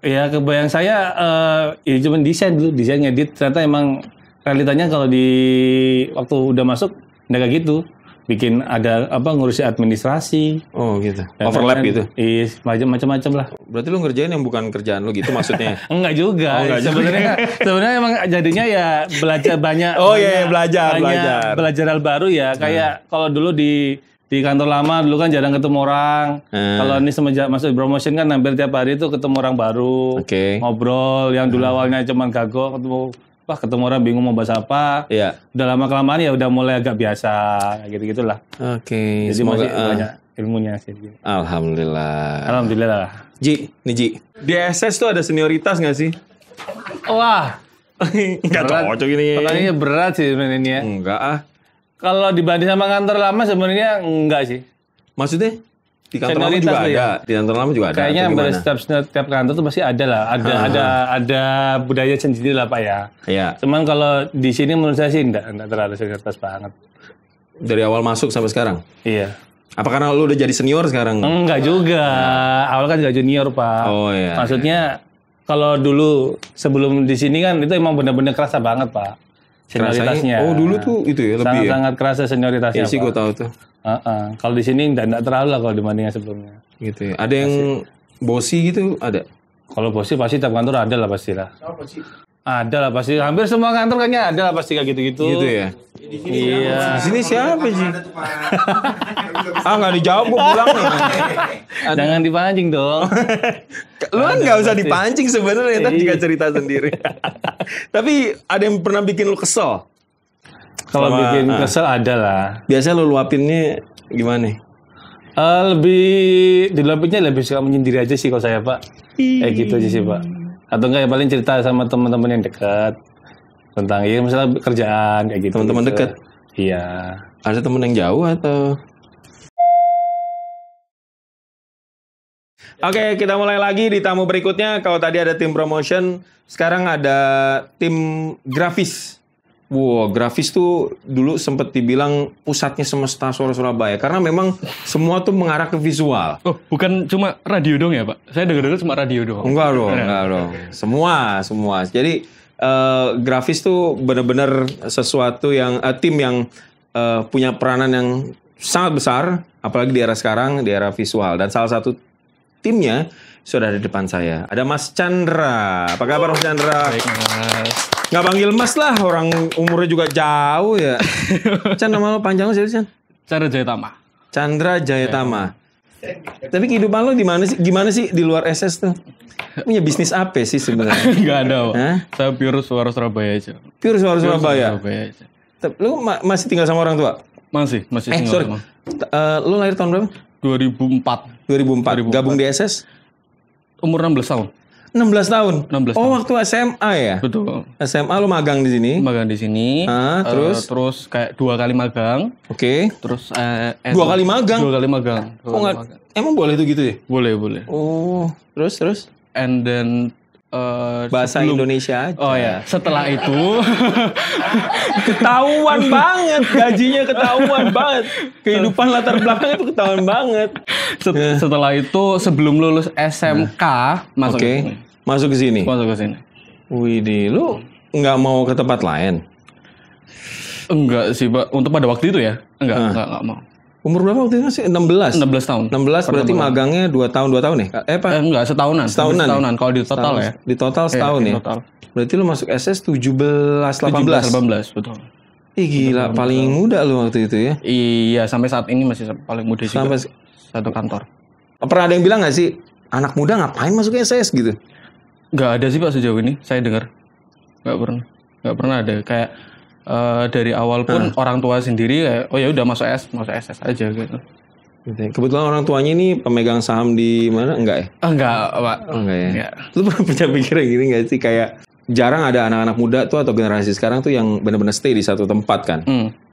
Ya kebayang saya ya cuma desain dulu, desain ngedit. Ternyata emang realitanya kalau di waktu udah masuk nggak kayak gitu. Bikin ada ngurusi administrasi. Oh gitu. Overlap gitu. Iya, macam-macam lah. Berarti lu ngerjain yang bukan kerjaan lu gitu maksudnya? Enggak juga. Sebenarnya emang jadinya ya belajar banyak. Oh iya, belajar. Belajar hal baru ya. Kayak kalau dulu di kantor lama dulu kan jarang ketemu orang. Kalau ini semenjak masuk promotion kan hampir tiap hari itu ketemu orang baru. Ngobrol yang dulu awalnya cuman gagok ketemu orang bingung mau bahas apa. Iya. Udah lama-kelamaan ya udah mulai agak biasa gitu-gitulah. Oke. Jadi semoga masih banyak ilmunya sih. Alhamdulillah. Ji. Di SS tuh ada senioritas nggak sih? Wah. Nggak cocok ini. Pertanyaannya berat sih sebenarnya ini ya. Enggak ah. Kalau dibanding sama kantor lama sebenarnya enggak sih. Maksudnya? Di kantor lama juga ada. Di kantor lama juga ada. Kayaknya setiap kantor tuh pasti ada lah. Ada budaya sendiri lah Pak ya. Iya. Cuman kalau di sini menurut saya sih enggak terlalu senioritas banget. Dari awal masuk sampai sekarang? Iya. Apa karena lu udah jadi senior sekarang? Enggak juga. Awal kan juga junior Pak. Oh iya. Maksudnya kalau dulu sebelum di sini kan itu emang benar-benar kerasa banget Pak. Senioritasnya. Oh dulu tuh itu ya lebih sangat kerasa senioritasnya. Iya sih gue tahu tuh. Kalau di sini enggak terlalu lah kalau dibandingnya sebelumnya. Gitu ya. Ada yang bosi gitu ada? Kalau bosi pasti tiap kantor ada lah pasti lah. Ada lah pasti. Hampir semua kantor kayaknya ada lah pasti kayak gitu-gitu. Gitu ya? Iya. Di sini siapa sih? Nggak dijawab gue pulang nih. Jangan dipancing dong. Lu kan nggak usah dipancing sebenarnya. Ntar juga cerita sendiri. Tapi ada yang pernah bikin lu kesel? Kalau bikin kesel ada lah. Biasanya lu luapinnya gimana? Lebih diluapinnya lebih suka menyendiri aja sih kalau saya Pak. Kayak gitu aja sih Pak. Atau enggak ya paling cerita sama teman-teman yang dekat tentang misalnya kerjaan kayak gitu. Teman-teman dekat? Iya. Ada teman yang jauh atau? Oke, kita mulai lagi di tamu berikutnya. Kalau tadi ada tim promotion, sekarang ada tim grafis. Wow, grafis tuh dulu sempat dibilang pusatnya semesta Surabaya karena memang semua tuh mengarah ke visual. Oh, bukan cuma radio dong ya, Pak? Saya dengar-dengar cuma radio doang. Enggak dong. Semua. Jadi grafis tuh benar-benar sesuatu yang tim yang punya peranan yang sangat besar, apalagi di era sekarang, di era visual. Dan salah satu timnya sudah ada di depan saya. Ada Mas Chandra. Apa kabar Mas Chandra? Baik, Mas. Nggak panggil Mas lah, orang umurnya juga jauh ya. Chan, nama lo panjang lo siapa, Chan? Chandra Jayatama. Chandra Jayatama. Tapi kehidupan lo gimana sih di luar SS tuh? Punya bisnis apa sih sebenarnya? Nggak ada, Pak. Saya pure suara Surabaya aja. Pure suara Surabaya aja. Lo masih tinggal sama orang tua? Masih tinggal sama. Lo lahir tahun berapa? 2004. Gabung di SS? Umur 16 tahun. 16 tahun. Oh, waktu SMA ya? Betul. SMA lu magang di sini? Magang di sini. Terus kayak 2 kali magang. Oke. Terus 2 kali magang? 2 kali magang. Emang boleh tuh gitu ya? Boleh. Oh, terus? and then bahasa Indonesia aja. Oh ya, setelah itu ketahuan banget, gajinya ketahuan banget, kehidupan latar belakang itu ketahuan banget. Setelah itu sebelum lulus SMK masuk ke sini. Masuk ke sini. Masuk ke sini. Widih, lu nggak mau ke tempat lain? Enggak sih, Pak. Untuk pada waktu itu ya, enggak mau. Umur berapa waktu itu masih? 16? 16 tahun. 16 berarti magangnya 2 tahun ya? Enggak, setahunan. Setahunan. Kalau di total ya. Di total setahun ya? Total. Berarti lu masuk SS 17-18? 17-18, betul. Ih gila, paling muda lu waktu itu ya? Iya, sampai saat ini masih paling muda juga. Sampai satu kantor. Pernah ada yang bilang gak sih, anak muda ngapain masuk SS gitu? Gak ada sih Pak sejauh ini, saya dengar. Gak pernah ada. Kayak dari awal pun orang tua sendiri kayak, oh ya udah masuk SS aja gitu. Kebetulan orang tuanya ini pemegang saham di mana? Enggak ya? Enggak, Pak. Enggak ya? Enggak. Lu pernah punya pikiran gini gak sih? Kayak jarang ada anak-anak muda tuh atau generasi sekarang tuh yang benar-benar stay di satu tempat kan?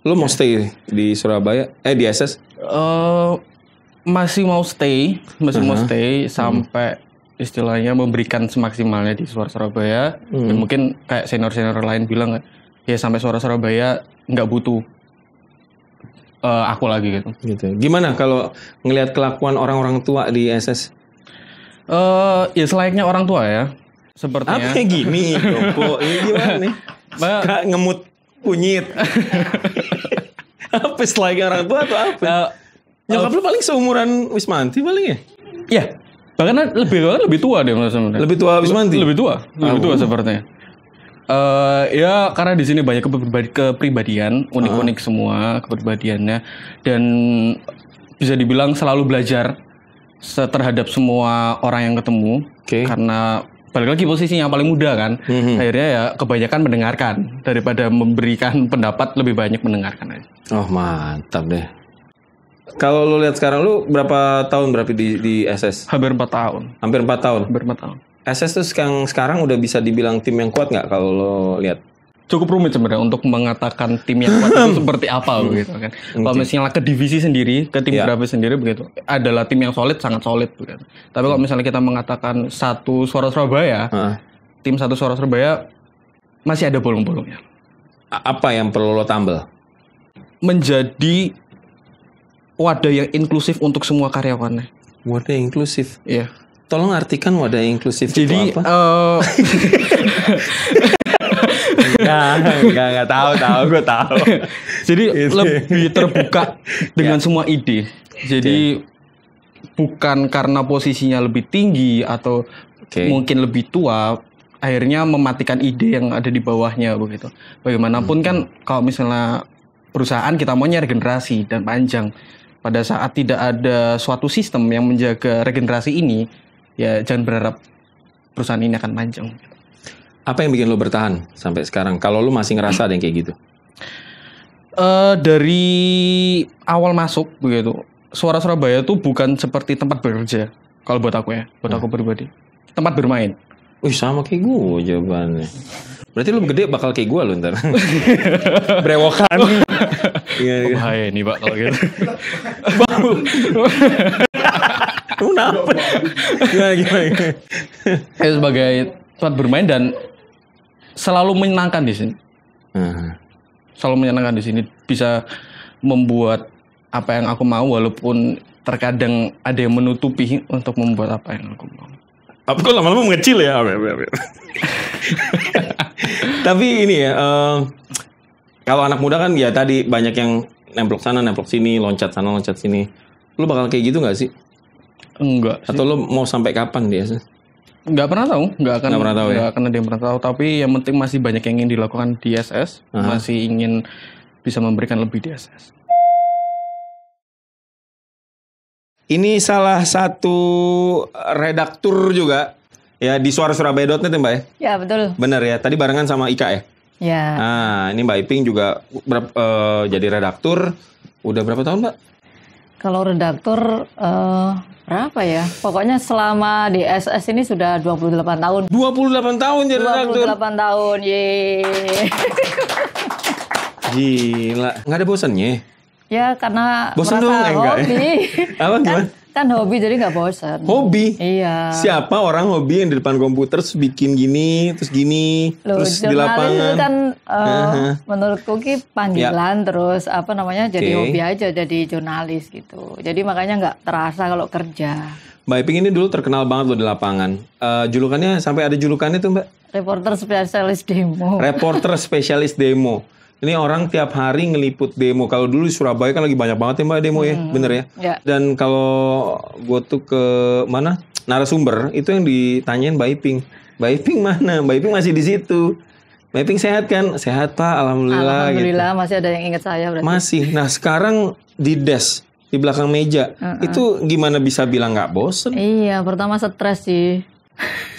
Lu mau stay di Surabaya? Di SS? Masih mau stay sampai istilahnya memberikan semaksimalnya di Suara Surabaya. Dan mungkin kayak senior-senior lain bilang ya sampai Suara Surabaya nggak butuh aku lagi gitu. Gimana kalau ngelihat kelakuan orang-orang tua di SS? Ya selayaknya orang tua ya. Sepertinya. Apa gini, Dopo? Ini gimana nih? Kak ngemut kunyit. Apa selayaknya orang tua atau apa? Nyokap lu paling seumuran Wismanti paling ya? Iya. Bahkan lebih tua dia sebenarnya. Lebih tua Wismanti? Lebih tua sepertinya. Ya karena di sini banyak kepribadian, unik-unik semua kepribadiannya, dan bisa dibilang selalu belajar terhadap semua orang yang ketemu. Karena balik lagi posisinya yang paling muda kan, akhirnya ya kebanyakan mendengarkan daripada memberikan pendapat, lebih banyak mendengarkan aja. Oh mantap deh. Kalau lu lihat sekarang, lu berapa tahun di SS? Hampir 4 tahun. Hampir 4 tahun? Hampir 4 tahun. SS tuh sekarang udah bisa dibilang tim yang kuat nggak kalau lo lihat? Cukup rumit sebenarnya untuk mengatakan tim yang kuat itu seperti apa begitu kan. Kalau misalnya ke divisi sendiri, ke tim grafis sendiri begitu, adalah tim yang sangat solid begitu. Tapi kalau misalnya kita mengatakan satu Suara Surabaya, tim satu Suara Surabaya masih ada bolong-bolongnya. Apa yang perlu lo tambal? Menjadi wadah yang inklusif untuk semua karyawannya. Wadah inklusif? Iya. Tolong artikan wadah inklusif jadi, itu apa? Enggak tahu, gue tahu. Jadi lebih terbuka dengan semua ide. Jadi bukan karena posisinya lebih tinggi atau mungkin lebih tua, akhirnya mematikan ide yang ada di bawahnya begitu. Bagaimanapun kan kalau misalnya perusahaan kita maunya regenerasi dan panjang. Pada saat tidak ada suatu sistem yang menjaga regenerasi ini, ya jangan berharap perusahaan ini akan panjang. Apa yang bikin lo bertahan sampai sekarang? Kalau lo masih ngerasa ada yang kayak gitu? Dari awal masuk begitu, Suara Surabaya itu bukan seperti tempat bekerja. Kalau buat aku ya, buat aku pribadi, tempat bermain. Wih sama kayak gue jawabannya. Berarti lo gede bakal kayak gue lo ntar. Brewokan. Bahaya nih Pak kalau gitu. Bau. Kenapa? Gimana? Saya sebagai tempat bermain dan selalu menyenangkan di sini. Selalu menyenangkan di sini. Bisa membuat apa yang aku mau walaupun terkadang ada yang menutupi untuk membuat apa yang aku mau. Tapi kok lama-lama mengecil ya? Tapi ini ya, kalau anak muda kan ya tadi banyak yang nemplok sana, nemplok sini, loncat sana, loncat sini. Lu bakal kayak gitu gak sih? Enggak sih. Atau lu mau sampai kapan dia? Nggak pernah tahu. Nggak akan tahu ya? Nggak akan ada yang pernah tahu. Tapi yang penting masih banyak yang ingin dilakukan di SS. Masih ingin bisa memberikan lebih di SS. Ini salah satu redaktur juga ya di suarassurabaya.net ya Mbak ya? Ya betul. Bener ya, tadi barengan sama Ika ya? Ya. Nah ini Mbak Iping juga jadi redaktur, udah berapa tahun Mbak? Kalau redaktur berapa ya? Pokoknya selama di SS ini sudah 28 tahun. 28 tahun jadi redaktur? 28 tahun, yeay. Gila, nggak ada bosannya? Ya karena bosan merasa dong, hobi. Apa gimana? Kan hobi jadi nggak bosan. Hobi? Iya. Siapa orang hobi yang di depan komputer terus bikin gini, terus gini, loh, terus di lapangan? Itu kan menurutku panggilan terus apa namanya jadi hobi aja, jadi jurnalis gitu. Jadi makanya nggak terasa kalau kerja. Mbak Iping ini dulu terkenal banget loh di lapangan. Julukannya sampai ada julukannya tuh Mbak? Reporter spesialis demo. Reporter spesialis demo. Ini orang tiap hari ngeliput demo. Kalau dulu di Surabaya kan lagi banyak banget ya Mbak demo ya, bener ya? Ya. Dan kalau gue tuh ke mana narasumber itu yang ditanyain Mbak Iping. Mbak Iping mana? Mbak Iping masih di situ. Mbak Iping sehat kan? Sehat Pak, alhamdulillah. Alhamdulillah gitu. Masih ada yang ingat saya berarti. Masih. Nah sekarang di desk di belakang meja itu gimana bisa bilang nggak bosen? Iya, pertama stres sih.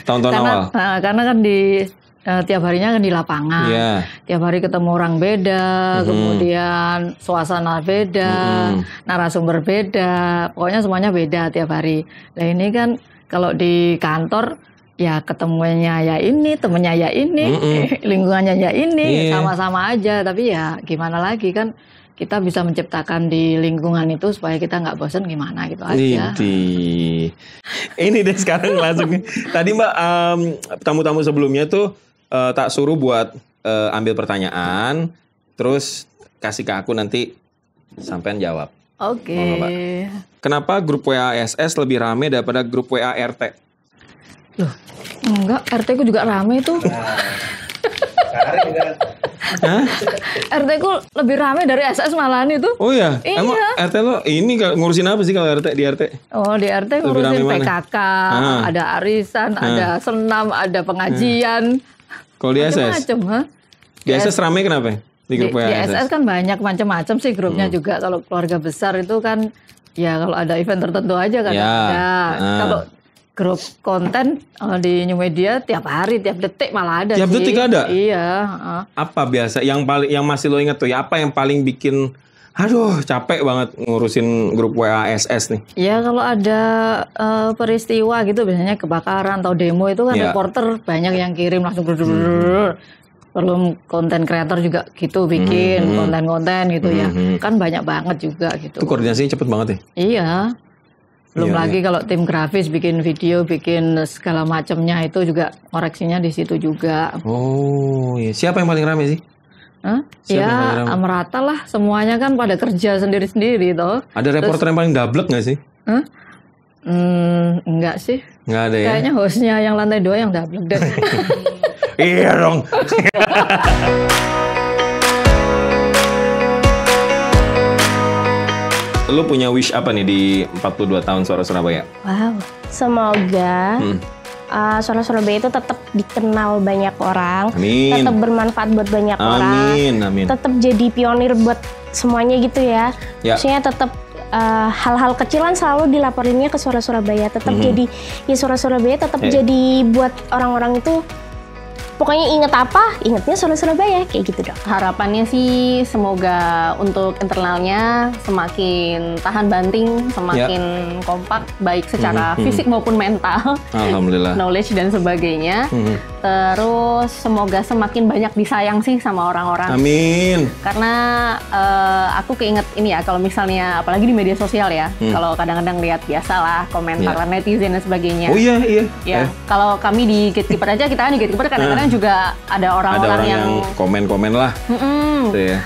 Tahun-tahun awal. Karena kan di tiap harinya kan di lapangan, tiap hari ketemu orang beda, kemudian suasana beda, narasumber beda, pokoknya semuanya beda tiap hari. Nah ini kan kalau di kantor ya ketemunya ya ini, temennya ya ini, lingkungannya ya ini, sama-sama aja. Tapi ya gimana lagi kan kita bisa menciptakan di lingkungan itu supaya kita nggak bosan gimana gitu aja. Ini deh sekarang langsung. Tadi Mbak tamu-tamu sebelumnya tuh tak suruh buat ambil pertanyaan, terus kasih ke aku nanti sampean jawab. Oke. Kenapa grup WA SS lebih rame daripada grup WA RT? Loh, enggak, RT ku juga rame tuh. RT ku lebih rame dari SS malahan itu. Oh iya? Emang RT lo ini ngurusin apa sih kalau RT di RT? Oh di RT ngurusin PKK, ada arisan, ada senam, ada pengajian. Kalau di SS? Di SS rame kenapa? Di grup di SS kan banyak macam-macam sih grupnya juga. Kalau keluarga besar itu kan ya kalau ada event tertentu aja kan ada. Kalau grup konten di New Media tiap hari, tiap detik malah ada. Tiap detik ada? Iya. Apa biasa yang masih lo inget tuh ya? Apa yang paling bikin aduh capek banget ngurusin grup WA SS nih? Ya kalau ada peristiwa gitu biasanya kebakaran atau demo itu kan reporter banyak yang kirim langsung belum konten kreator juga gitu bikin konten-konten gitu ya. Kan banyak banget juga gitu. Itu koordinasinya cepet banget ya? Iya. Belum lagi kalau tim grafis bikin video, bikin segala macamnya itu juga koreksinya di situ juga. Oh, iya. Siapa yang paling rame sih? Ya merata lah, semuanya kan pada kerja sendiri-sendiri toh. Ada reporter yang paling dablek nggak sih? Enggak sih. Nggak ada ya? Kayaknya hostnya yang lantai 2 yang dablek deh. Iya dong. Lu punya wish apa nih di 42 tahun Suara Surabaya? Wow, semoga Suara Surabaya itu tetap dikenal banyak orang, tetap bermanfaat buat banyak orang, tetap jadi pionir buat semuanya gitu ya. Maksudnya tetap hal-hal kecilan selalu dilaporinnya ke Suara Surabaya, tetap jadi ya Suara Surabaya tetap jadi buat orang-orang itu pokoknya inget apa, ingetnya Suara Surabaya, kayak gitu dong. Harapannya sih semoga untuk internalnya semakin tahan banting, semakin kompak, baik secara fisik maupun mental. Alhamdulillah. Knowledge dan sebagainya. Terus semoga semakin banyak disayang sih sama orang-orang. Amin. Karena aku keinget ini ya, kalau misalnya apalagi di media sosial ya, kalau kadang-kadang lihat biasalah komentar netizen dan sebagainya. Oh iya. Ya, kalau kami di Gatekeeper aja, kita kan di Gatekeeper kadang-kadang juga ada orang-orang yang komen-komen lah. Gitu ya.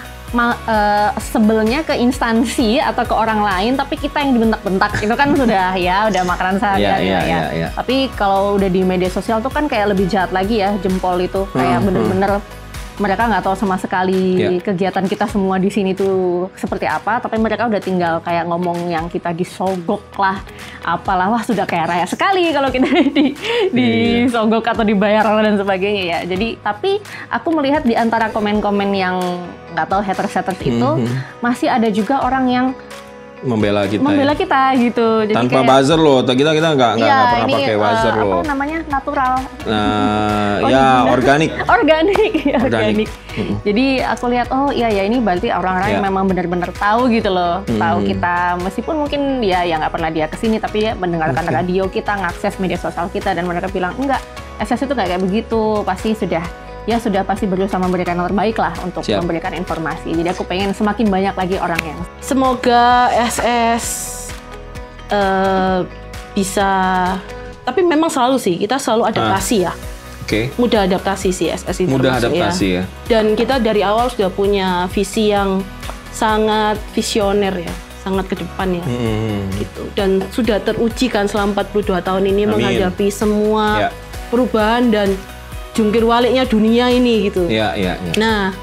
Sebelnya ke instansi atau ke orang lain, tapi kita yang dibentak-bentak itu kan sudah udah makanan sehari-hari ya. Tapi kalau udah di media sosial tuh kan kayak lebih jahat lagi ya, jempol itu kayak bener-bener mereka nggak tahu sama sekali kegiatan kita semua di sini tuh seperti apa, tapi mereka udah tinggal kayak ngomong yang kita disogok lah, apalah, wah sudah kayak raya sekali kalau kita disogok atau dibayar dan sebagainya ya. Jadi tapi aku melihat di antara komen-komen yang nggak tahu haters itu masih ada juga orang yang membela kita gitu. Jadi tanpa kayak, buzzer loh, kita nggak pernah pakai buzzer loh. Apa namanya, natural. Organik. Jadi aku lihat iya ini berarti orang-orang yang memang benar-benar tahu gitu loh, tahu kita meskipun mungkin ya nggak pernah dia kesini tapi ya mendengarkan radio kita, ngakses media sosial kita, dan mereka bilang enggak, SS itu nggak kayak begitu, pasti sudah pasti berusaha memberikan yang terbaik lah untuk memberikan informasi. Jadi aku pengen semakin banyak lagi orang yang. Semoga SS bisa, tapi memang selalu sih kita selalu adaptasi ya. Mudah adaptasi sih SS itu. Mudah adaptasi ya. Dan kita dari awal sudah punya visi yang sangat visioner ya, sangat ke depan ya. Gitu. Dan sudah teruji kan selama 42 tahun ini menghadapi semua perubahan dan jungkir baliknya dunia ini gitu. Nah,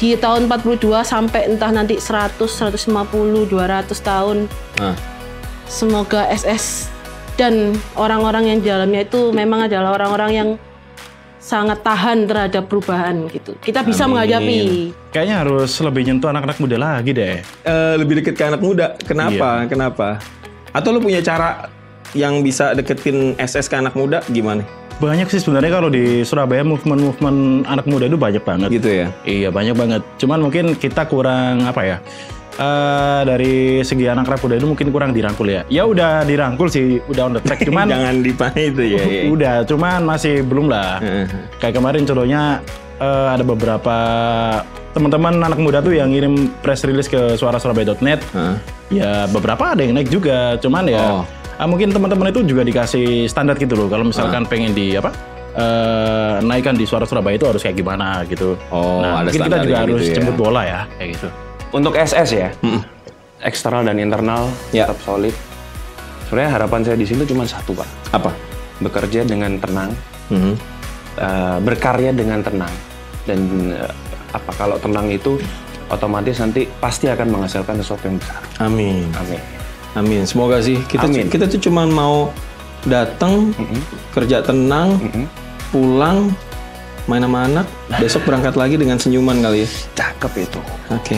di tahun 42 sampai entah nanti 100, 150, 200 tahun. Semoga SS dan orang-orang yang di dalamnya itu memang adalah orang-orang yang sangat tahan terhadap perubahan gitu. Kita bisa menghadapi. Kayaknya harus lebih nyentuh anak-anak muda lagi deh. Lebih deket ke anak muda. Kenapa? Kenapa? Atau lu punya cara yang bisa deketin SS ke anak muda gimana? Banyak sih sebenarnya kalau di Surabaya movement anak muda itu banyak banget. Gitu ya? Iya banyak banget. Cuman mungkin kita kurang apa ya? Dari segi anak muda itu mungkin kurang dirangkul ya. Ya udah dirangkul sih, udah on the track. Cuman jangan dipakai itu ya. Udah, cuman masih belum lah. Kayak kemarin contohnya ada beberapa teman-teman anak muda tuh yang ngirim press release ke suarasurabaya.net. Ya beberapa ada yang naik juga. Cuman ya mungkin teman-teman itu juga dikasih standar gitu loh. Kalau misalkan pengen di naikkan di Suara Surabaya itu harus kayak gimana gitu. Nah, mungkin kita juga harus jemput bola ya, kayak gitu. Untuk SS ya, eksternal dan internal tetap solid. Sebenarnya harapan saya di sini cuma satu, Pak. Apa? Bekerja dengan tenang, berkarya dengan tenang. Dan kalau tenang itu otomatis nanti pasti akan menghasilkan sesuatu yang besar. Amin. Amin. Semoga sih kita tuh cuma mau datang, kerja tenang, pulang, main sama anak, besok berangkat lagi dengan senyuman kali ya. Cakep itu. Oke.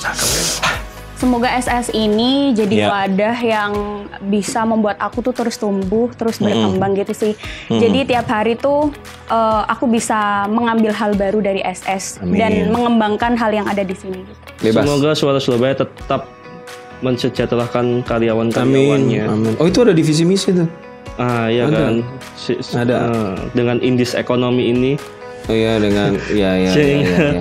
Cakep itu. Semoga SS ini jadi wadah yang bisa membuat aku tuh terus tumbuh, terus berkembang gitu sih. Jadi tiap hari tuh aku bisa mengambil hal baru dari SS dan mengembangkan hal yang ada di sini. Bebas. Semoga Suara Surabaya tetap mensejahterakan karyawan-karyawannya. Amin. Oh, itu ada divisi misi tuh. Iya kan. Ada. Dengan indis ekonomi ini. Oh iya, dengan ya.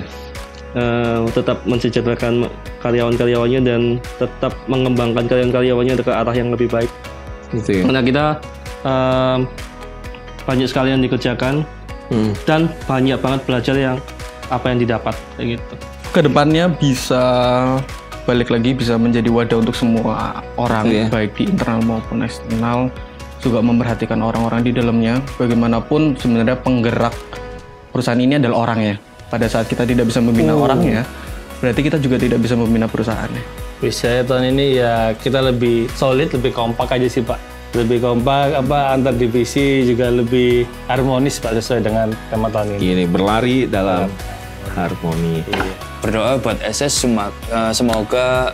Tetap mensejahterakan karyawan-karyawannya dan tetap mengembangkan karyawan-karyawannya ke arah yang lebih baik. Gitu ya. Karena kita banyak sekali yang dikerjakan dan banyak banget belajar apa yang didapat kayak gitu. Kedepannya bisa balik lagi bisa menjadi wadah untuk semua orang baik di internal maupun eksternal, juga memperhatikan orang-orang di dalamnya. Bagaimanapun sebenarnya penggerak perusahaan ini adalah orangnya. Pada saat kita tidak bisa membina orangnya, berarti kita juga tidak bisa membina perusahaannya. Bisa tahun ini ya kita lebih solid, lebih kompak aja sih Pak. Lebih kompak, antar divisi juga lebih harmonis Pak, sesuai dengan tema tahun ini. Ini berlari dalam harmoni. Berdoa buat SS semoga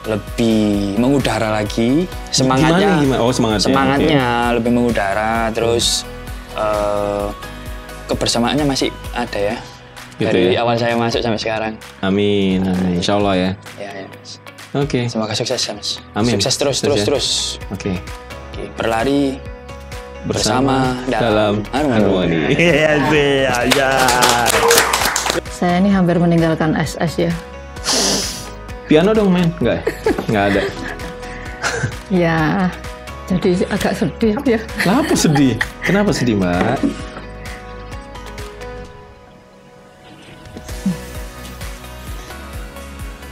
lebih mengudara lagi semangatnya. Gimana? Oh, semangatnya lebih mengudara, terus kebersamaannya masih ada ya. Gitu dari awal saya masuk sampai sekarang. Amin. Insya Allah ya. Ya Mas. Oke. Semoga sukses ya Mas. Amin. Sukses terus. Oke. Berlari bersama dalam harmoni. Iya sih, aja. Saya ini hampir meninggalkan SS ya. Piano dong men? Nggak ada. Ya, jadi agak sedih ya. Kenapa sedih? Kenapa sedih Mbak?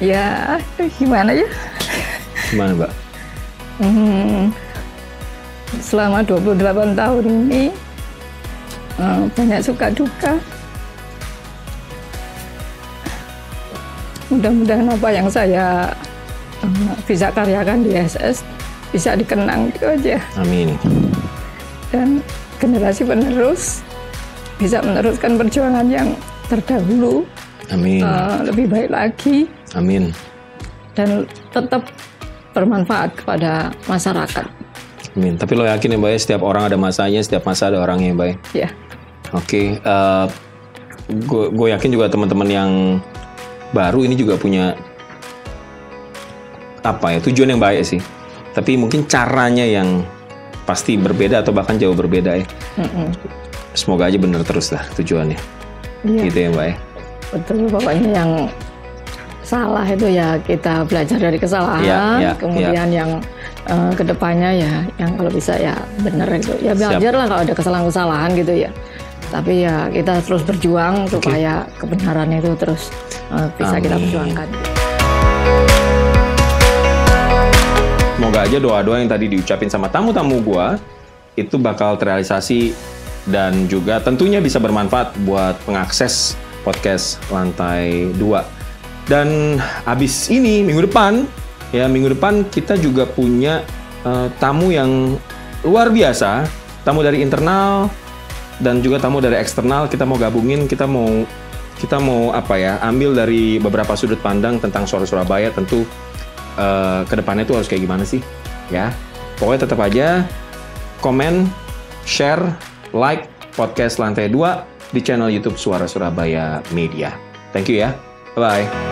Ya, gimana ya? Gimana Mbak? Selama 28 tahun ini banyak suka duka. Mudah-mudahan apa yang saya bisa karyakan di SS bisa dikenang gitu aja. Amin. Dan generasi penerus bisa meneruskan perjuangan yang terdahulu. Amin. Lebih baik lagi. Amin. Dan tetap bermanfaat kepada masyarakat. Amin. Tapi lo yakin ya Mbak ya, setiap orang ada masanya, setiap masa ada orangnya Mbak ya? Iya. Oke. Gue yakin juga teman-teman yang baru ini juga punya tujuan yang baik sih. Tapi mungkin caranya yang pasti berbeda atau bahkan jauh berbeda ya. Semoga aja bener terus lah tujuannya. Iya. Gitu ya Mbak ya. Betul, pokoknya yang salah itu ya kita belajar dari kesalahan, kemudian yang kedepannya ya yang kalau bisa ya benar itu ya belajar lah kalau ada kesalahan-kesalahan gitu ya. Tapi ya kita terus berjuang supaya kebenaran itu terus bisa kita perjuangkan. Semoga aja doa-doa yang tadi diucapin sama tamu-tamu gua itu bakal terrealisasi dan juga tentunya bisa bermanfaat buat pengakses podcast Lantai 2. Dan abis ini minggu depan kita juga punya tamu yang luar biasa, tamu dari internal dan juga tamu dari eksternal. Kita mau gabungin, kita mau ambil dari beberapa sudut pandang tentang suara Surabaya. Tentu kedepannya itu harus kayak gimana sih ya. Pokoknya tetap aja komen, share, like podcast Lantai 2 di channel YouTube Suara Surabaya Media. Thank you ya. Bye.